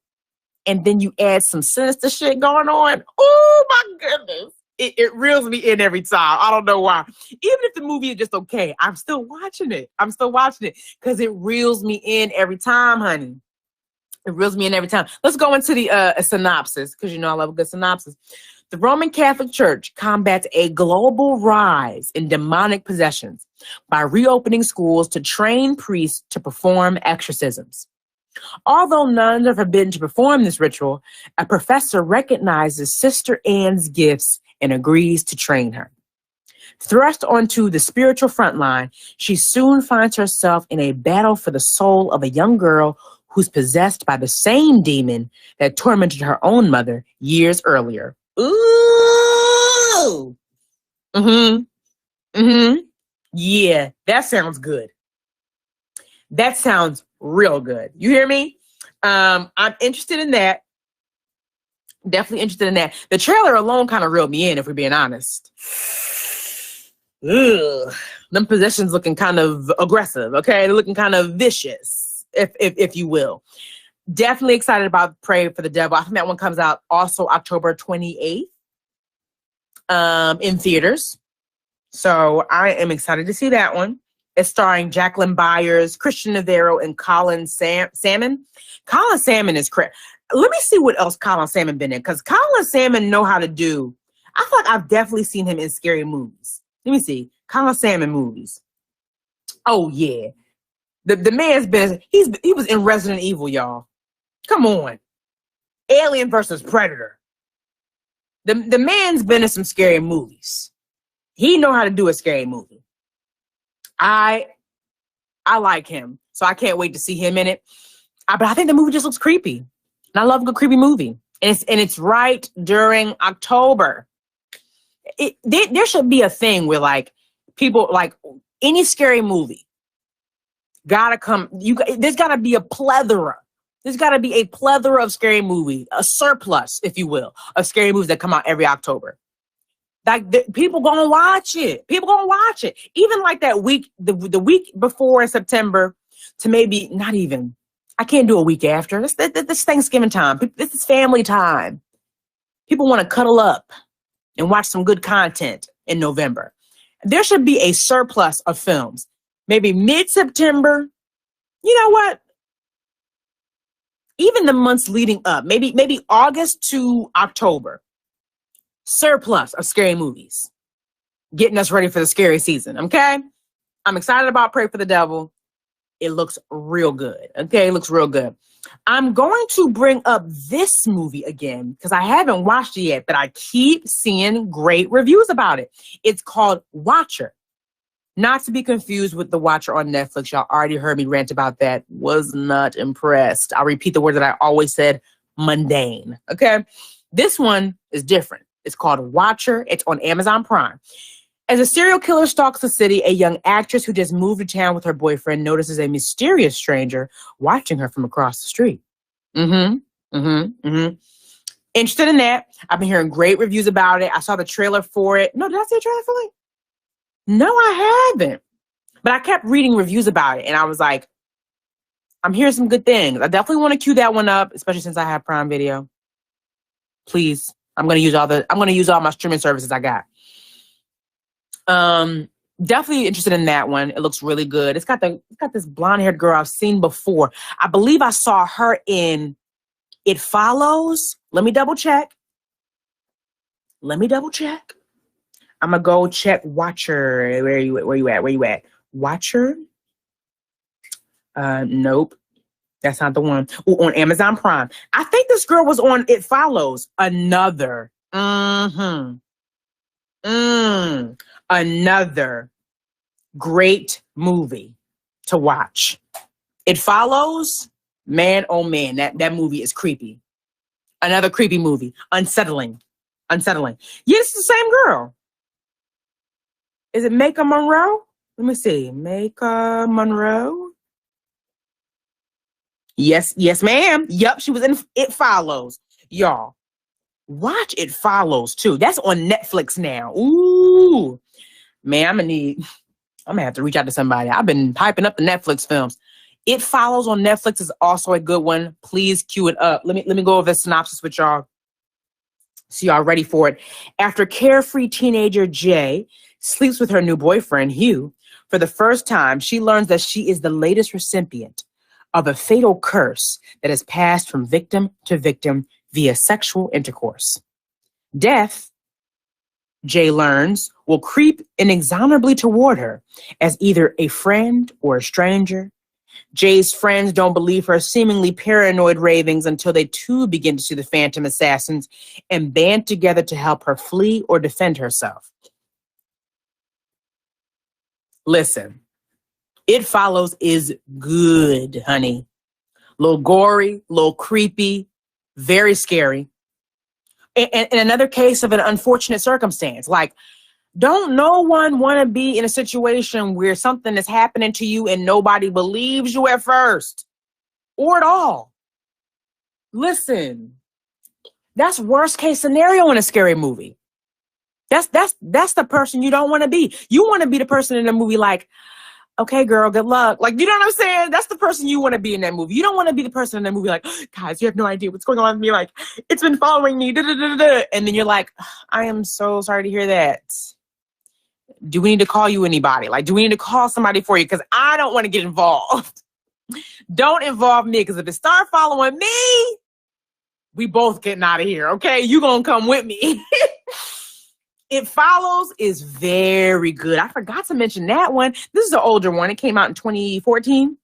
And then you add some sinister shit going on. Oh my goodness. It reels me in every time. I don't know why. Even if the movie is just okay, I'm still watching it because it reels me in every time, honey. It reels me in every time. Let's go into the synopsis, because I love a good synopsis. The Roman Catholic Church combats a global rise in demonic possessions by reopening schools to train priests to perform exorcisms. Although nuns are forbidden to perform this ritual, a professor recognizes Sister Anne's gifts and agrees to train her. Thrust onto the spiritual front line, she soon finds herself in a battle for the soul of a young girl who's possessed by the same demon that tormented her own mother years earlier. Ooh! Yeah, that sounds good. That sounds real good. You hear me? I'm interested in that. Definitely interested in that. The trailer alone kind of reeled me in, if we're being honest. Ugh. Them possessions looking kind of aggressive, okay? They're looking kind of vicious, if you will. Definitely excited about Pray for the Devil. I think that one comes out also October 28th in theaters. So I am excited to see that one. It's starring Jacqueline Byers, Christian Navarro, and Colin Salmon. Colin Salmon is crazy. Let me see what else Colin Salmon been in, because Colin Salmon know how to do. I feel like I've definitely seen him in scary movies. Let me see. Colin Salmon movies. Oh yeah. The man's been, he was in Resident Evil, y'all. Come on. Alien versus Predator. The man's been in some scary movies. He know how to do a scary movie. I like him, so I can't wait to see him in it. But I think the movie just looks creepy, and I love a good creepy movie. And it's right during October. There should be a thing where like people like any scary movie gotta come. There's gotta be a plethora. There's gotta be a plethora of scary movies, a surplus, if you will, of scary movies that come out every October. Like people gonna watch it. People gonna watch it. Even like that week, the week before in September to maybe not even. I can't do a week after. This Thanksgiving time. This is family time. People want to cuddle up and watch some good content in November. There should be a surplus of films. Maybe mid-September. You know what? Even the months leading up, maybe August to October. Surplus of scary movies. Getting us ready for the scary season, okay? I'm excited about Pray for the Devil. It looks real good, okay? It looks real good. I'm going to bring up this movie again because I haven't watched it yet, but I keep seeing great reviews about it. It's called Watcher. Not to be confused with The Watcher on Netflix. Y'all already heard me rant about that. Was not impressed. I'll repeat the word that I always said, mundane, okay? This one is different. It's called Watcher. It's on Amazon Prime. As a serial killer stalks the city, a young actress who just moved to town with her boyfriend notices a mysterious stranger watching her from across the street. Interested in that. I've been hearing great reviews about it. I saw the trailer for it. No, did I see a trailer for it? No, I haven't. But I kept reading reviews about it, and I was like, I'm hearing some good things. I definitely want to queue that one up, especially since I have Prime Video. Please. I'm gonna use all my streaming services I got. Definitely interested in that one. It looks really good. It's got this blonde-haired girl I've seen before. I believe I saw her in It Follows. Let me double check. I'm gonna go check Watcher. Where you at? Watcher? Nope. That's not the one. Ooh, on Amazon Prime. I think this girl was on It Follows. Another great movie to watch. It Follows. Man, oh man, that movie is creepy. Another creepy movie. Unsettling. Yeah, it's the same girl. Is it Maika Monroe? Let me see. Maika Monroe. Yes, ma'am. Yup, she was in It Follows. Y'all, watch It Follows too. That's on Netflix now. Ooh, man, I'm gonna have to reach out to somebody. I've been hyping up the Netflix films. It Follows on Netflix is also a good one. Please cue it up. Let me go over the synopsis with y'all, so y'all ready for it. After carefree teenager Jay sleeps with her new boyfriend Hugh for the first time, she learns that she is the latest recipient of a fatal curse that is passed from victim to victim via sexual intercourse. Death, Jay learns, will creep inexorably toward her as either a friend or a stranger. Jay's friends don't believe her seemingly paranoid ravings until they too begin to see the phantom assassins and band together to help her flee or defend herself. Listen. It Follows is good, honey. A little gory, a little creepy, very scary. And another case of an unfortunate circumstance. Like, don't no one want to be in a situation where something is happening to you and nobody believes you at first or at all. Listen, that's worst case scenario in a scary movie. That's the person you don't want to be. You want to be the person in the movie like, okay, girl, good luck. Like, you know what I'm saying? That's the person you want to be in that movie. You don't want to be the person in that movie like, guys, you have no idea what's going on with me. Like, it's been following me. And then you're like, I am so sorry to hear that. Do we need to call you anybody? Like, do we need to call somebody for you? Because I don't want to get involved. Don't involve me, because if it start following me, we both getting out of here, okay? You gonna come with me. It Follows is very good. I forgot to mention that one. This is an older one. It came out in 2014.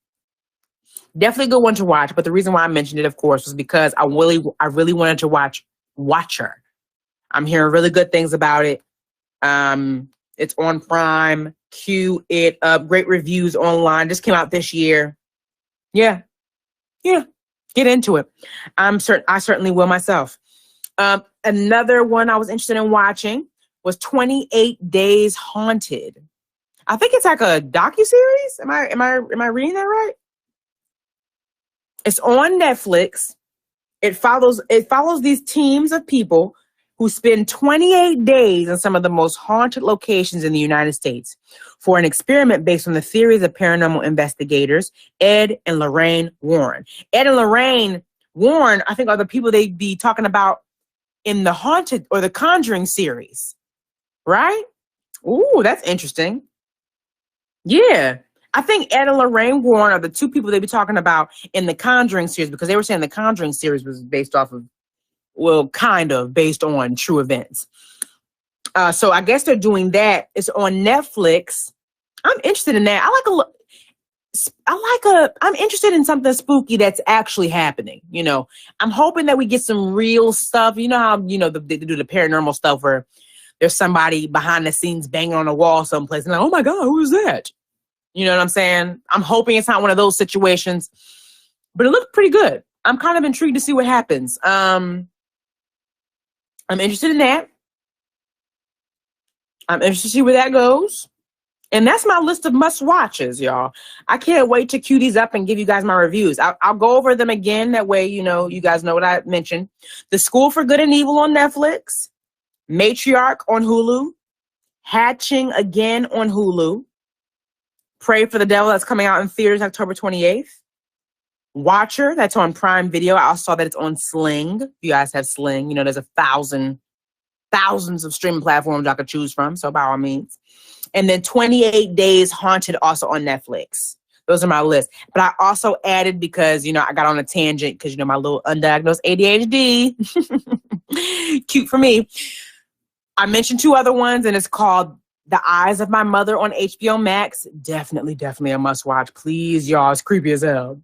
Definitely a good one to watch. But the reason why I mentioned it, of course, was because I really wanted to watch Watcher. I'm hearing really good things about it. It's on Prime. Cue it up. Great reviews online. Just came out this year. Yeah. Get into it. I certainly will myself. Another one I was interested in watching was 28 Days Haunted. I think it's like a docuseries. Am I reading that right? It's on Netflix. It follows these teams of people who spend 28 days in some of the most haunted locations in the United States for an experiment based on the theories of paranormal investigators Ed and Lorraine Warren. Ed and Lorraine Warren, I think, are the people they'd be talking about in the Haunted or the Conjuring series, right? Ooh, that's interesting. Yeah. I think Ed and Lorraine Warren are the two people they'd be talking about in the Conjuring series, because they were saying the Conjuring series was based off of, well, kind of based on true events. So I guess they're doing that. It's on Netflix. I'm interested in that. I'm interested in something spooky that's actually happening. You know, I'm hoping that we get some real stuff. You know how, they do the paranormal stuff where there's somebody behind the scenes banging on a wall someplace and like, oh my God, who is that? You know what I'm saying? I'm hoping it's not one of those situations, but it looked pretty good. I'm kind of intrigued to see what happens. I'm interested in that. I'm interested to see where that goes. And that's my list of must-watches, y'all. I can't wait to cue these up and give you guys my reviews. I'll go over them again. That way, you guys know what I mentioned. The School for Good and Evil on Netflix. Matriarch on Hulu. Hatching Again on Hulu. Pray for the Devil, that's coming out in theaters October 28th. Watcher, that's on Prime Video. I also saw that it's on Sling. If you guys have Sling, there's thousands of streaming platforms I could choose from. So by all means. And then 28 Days Haunted also on Netflix. Those are my list. But I also added, because, I got on a tangent because, my little undiagnosed ADHD. Cute for me. I mentioned two other ones, and it's called The Eyes of My Mother on HBO Max. Definitely a must watch. Please, y'all. It's creepy as hell.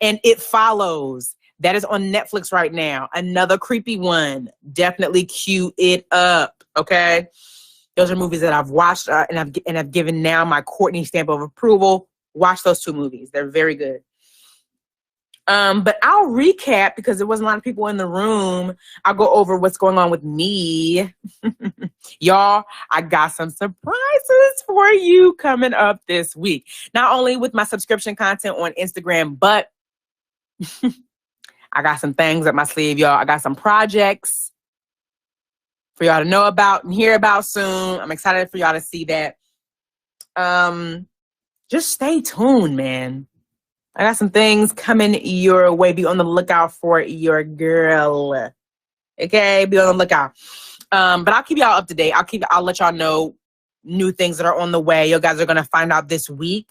And It Follows. That is on Netflix right now. Another creepy one. Definitely cue it up. Okay. Those are movies that I've watched and I've given now my Courtney stamp of approval. Watch those two movies. They're very good. But I'll recap because there wasn't a lot of people in the room. I'll go over what's going on with me. Y'all, I got some surprises for you coming up this week. Not only with my subscription content on Instagram, but I got some things up my sleeve, y'all. I got some projects for y'all to know about and hear about soon. I'm excited for y'all to see that. Just stay tuned, man. I got some things coming your way. Be on the lookout for your girl. Okay, be on the lookout. But I'll keep y'all up to date. I'll let y'all know new things that are on the way. You guys are gonna find out this week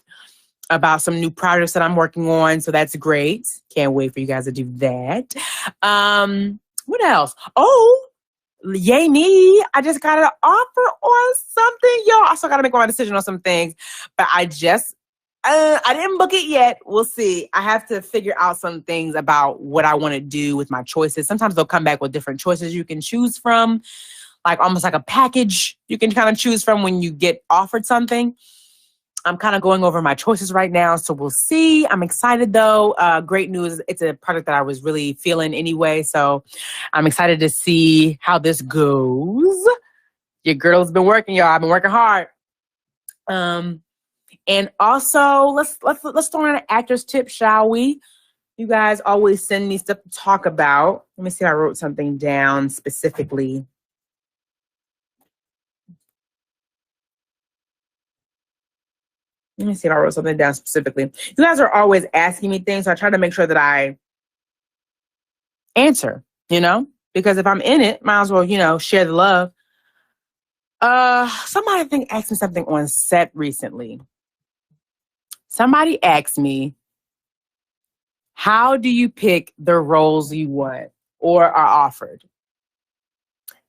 about some new projects that I'm working on. So that's great. Can't wait for you guys to do that. What else? Oh, yay me. I just got an offer on something. Y'all, I still got to make my decision on some things. But I didn't book it yet. We'll see. I have to figure out some things about what I want to do with my choices. Sometimes they'll come back with different choices you can choose from, like almost like a package you can kind of choose from when you get offered something. I'm kind of going over my choices right now, so we'll see. I'm excited, though. Great news. It's a product that I was really feeling anyway, so I'm excited to see how this goes. Your girl's been working, y'all. I've been working hard. And also, let's throw in an actor's tip, shall we? You guys always send me stuff to talk about. Let me see if I wrote something down specifically. Let me see if I wrote something down specifically. You guys are always asking me things, so I try to make sure that I answer, because if I'm in it, might as well, share the love. Somebody I think asked me something on set recently. Somebody asked me, how do you pick the roles you want or are offered?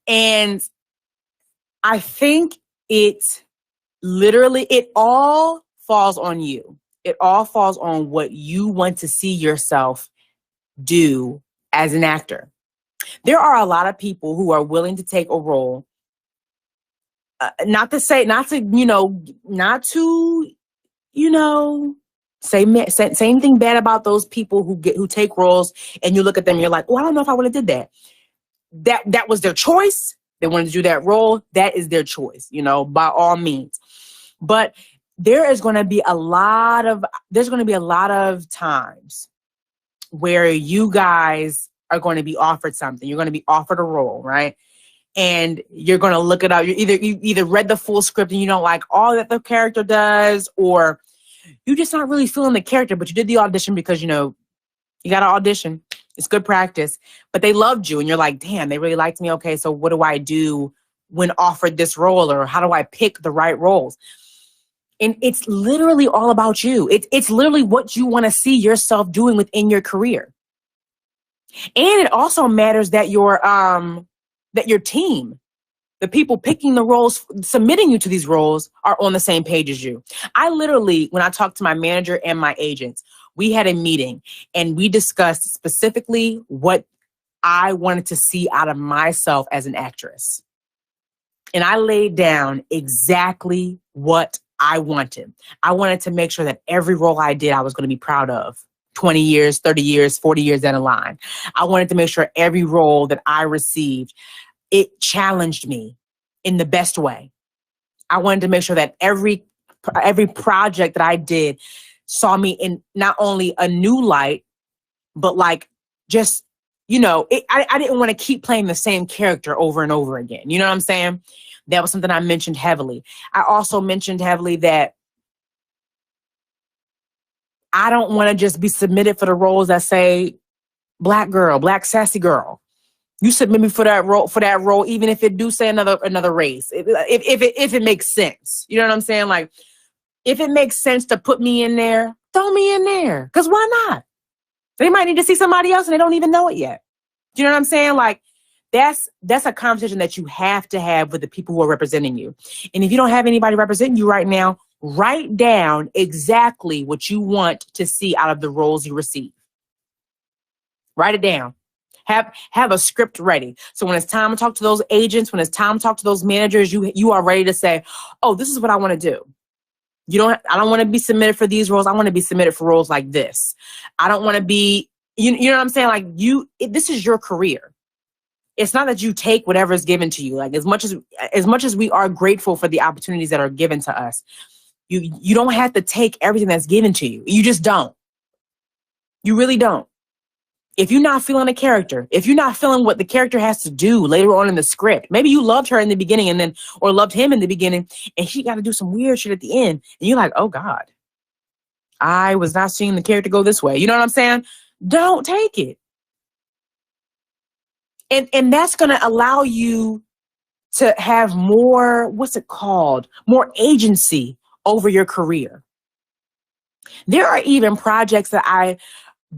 And I think it all falls on you. It all falls on what you want to see yourself do as an actor. There are a lot of people who are willing to take a role. Not to, say anything bad about those people who take roles, and you look at them and you're like, oh, I don't know if I would have did that. That was their choice. They wanted to do that role. That is their choice, by all means. But there's going to be a lot of times where you guys are going to be offered something. You're going to be offered a role, right? And you're going to look it up. You either read the full script and you don't like all that the character does, or you're just not really feeling the character, but you did the audition because, you got to audition. It's good practice. But they loved you and you're like, damn, they really liked me. Okay, so what do I do when offered this role, or how do I pick the right roles? And it's literally all about you. It's literally what you want to see yourself doing within your career. And it also matters that your team, the people picking the roles, submitting you to these roles, are on the same page as you. I literally, when I talked to my manager and my agents, we had a meeting and we discussed specifically what I wanted to see out of myself as an actress. And I laid down exactly what I wanted. I wanted to make sure that every role I did, I was going to be proud of. 20 years, 30 years, 40 years down the line. I wanted to make sure every role that I received, it challenged me in the best way. I wanted to make sure that every project that I did saw me in not only a new light, but like just, I didn't want to keep playing the same character over and over again. You know what I'm saying? That was something I mentioned heavily. I also mentioned heavily that I don't want to just be submitted for the roles that say black girl, black sassy girl. You submit me for that role, even if it do say another race, if it makes sense. You know what I'm saying? Like, if it makes sense to put me in there, throw me in there. Because why not? They might need to see somebody else and they don't even know it yet. You know what I'm saying? Like, that's a conversation that you have to have with the people who are representing you. And if you don't have anybody representing you right now, write down exactly what you want to see out of the roles you receive. Write it down. Have a script ready. So when it's time to talk to those agents, when it's time to talk to those managers, you are ready to say, oh, this is what I want to do. I don't want to be submitted for these roles. I want to be submitted for roles like this. I don't want to be, you know what I'm saying? Like this is your career. It's not that you take whatever is given to you. Like as much as we are grateful for the opportunities that are given to us, you don't have to take everything that's given to you. You just don't. You really don't. If you're not feeling a character, if you're not feeling what the character has to do later on in the script, maybe you loved her in the beginning or loved him in the beginning, and she got to do some weird shit at the end. And you're like, oh God, I was not seeing the character go this way. You know what I'm saying? Don't take it. And that's going to allow you to have more, more agency over your career. There are even projects that I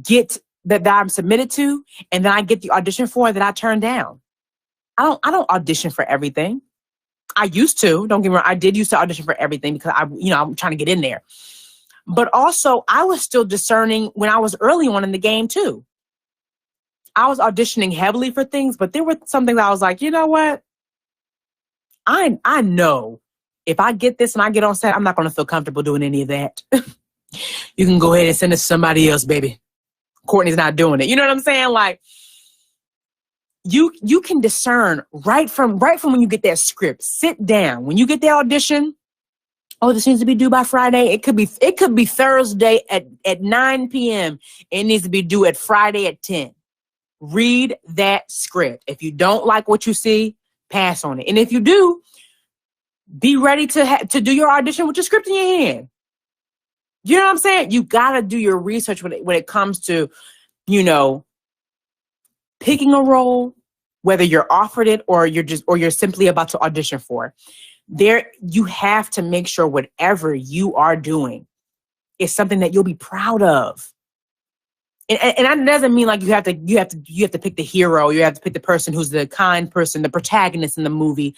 get that I'm submitted to and then I get the audition for that I turn down. I don't audition for everything. I used to, don't get me wrong, I did used to audition for everything because I'm trying to get in there. But also I was still discerning when I was early on in the game too. I was auditioning heavily for things, but there were some things I was like, you know what? I know if I get this and I get on set, I'm not going to feel comfortable doing any of that. You can go ahead and send it to somebody else, baby. Courtney's not doing it. You know what I'm saying? Like you can discern right from when you get that script. Sit down. When you get the audition, oh, this needs to be due by Friday. It could be Thursday at 9 p.m. It needs to be due at Friday at 10. Read that script. If you don't like what you see, pass on it. And if you do, be ready to do your audition with your script in your hand. You know what I'm saying? You got to do your research when it comes to, picking a role, whether you're offered it or you're simply about to audition for. You have to make sure whatever you are doing is something that you'll be proud of. And that doesn't mean like you have to pick the hero. You have to pick the person who's the kind person, the protagonist in the movie.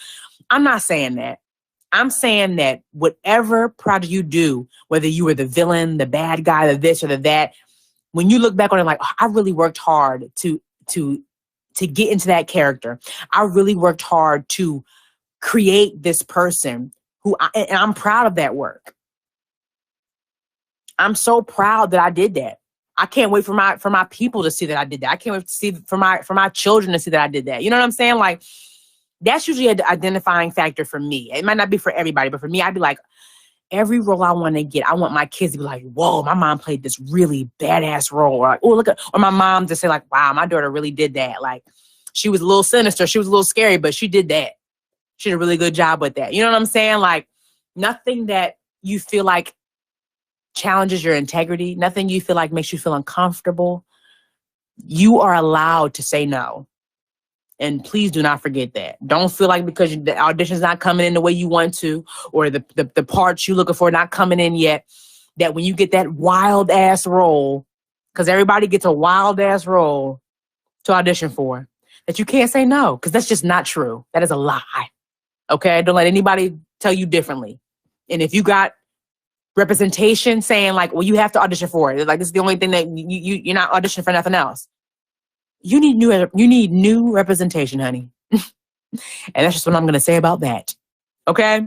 I'm not saying that. I'm saying that whatever project you do, whether you were the villain, the bad guy, the this or the that, when you look back on it, like, oh, I really worked hard to to get into that character. I really worked hard to create this person and I'm proud of that work. I'm so proud that I did that. I can't wait for my people to see that I did that. I can't wait to see for my children to see that I did that. You know what I'm saying? Like, that's usually an identifying factor for me. It might not be for everybody, but for me, I'd be like, every role I want to get, I want my kids to be like, whoa, my mom played this really badass role. Or like, oh, look at, or my mom to say like, wow, my daughter really did that. Like, she was a little sinister. She was a little scary, but she did that. She did a really good job with that. You know what I'm saying? Like, nothing that you feel like challenges your integrity, nothing you feel like makes you feel uncomfortable, you are allowed to say no. And please do not forget that. Don't feel like because the audition's not coming in the way you want to, or the parts you're looking for not coming in yet, that when you get that wild ass role, because everybody gets a wild ass role to audition for, that you can't say no, because that's just not true. That is a lie. Okay? Don't let anybody tell you differently. And if you got representation saying like, well, you have to audition for it, like this is the only thing that you're not auditioning for nothing else. You need new representation, honey. And that's just what I'm going to say about that. Okay?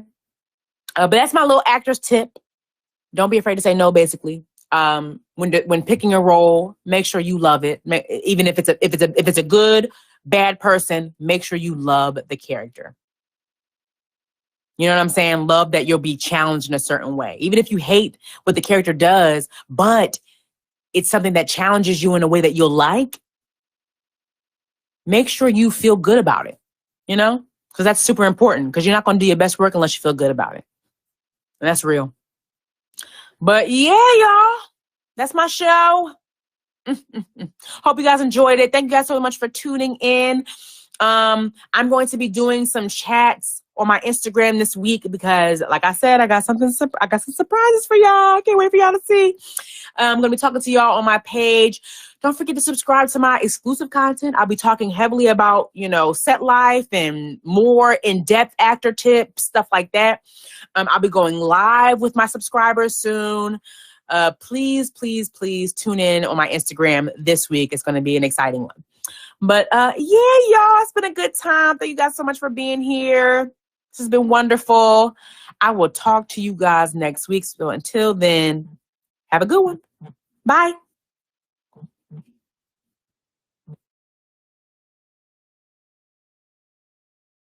But that's my little actor's tip. Don't be afraid to say no, basically. When picking a role, make sure you love it. Even if it's a good, bad person, make sure you love the character. You know what I'm saying? Love that you'll be challenged in a certain way. Even if you hate what the character does, but it's something that challenges you in a way that you'll like, make sure you feel good about it, you know? Because that's super important, because you're not going to do your best work unless you feel good about it. And that's real. But yeah, y'all, that's my show. Hope you guys enjoyed it. Thank you guys so much for tuning in. I'm going to be doing some chats on my Instagram this week because, like I said, I got some surprises for y'all. I can't wait for y'all to see. I'm going to be talking to y'all on my page. Don't forget to subscribe to my exclusive content. I'll be talking heavily about, set life and more in-depth actor tips, stuff like that. I'll be going live with my subscribers soon. Please tune in on my Instagram this week. It's going to be an exciting one. But yeah, y'all, it's been a good time. Thank you guys so much for being here. This has been wonderful. I will talk to you guys next week. So until then, have a good one. Bye.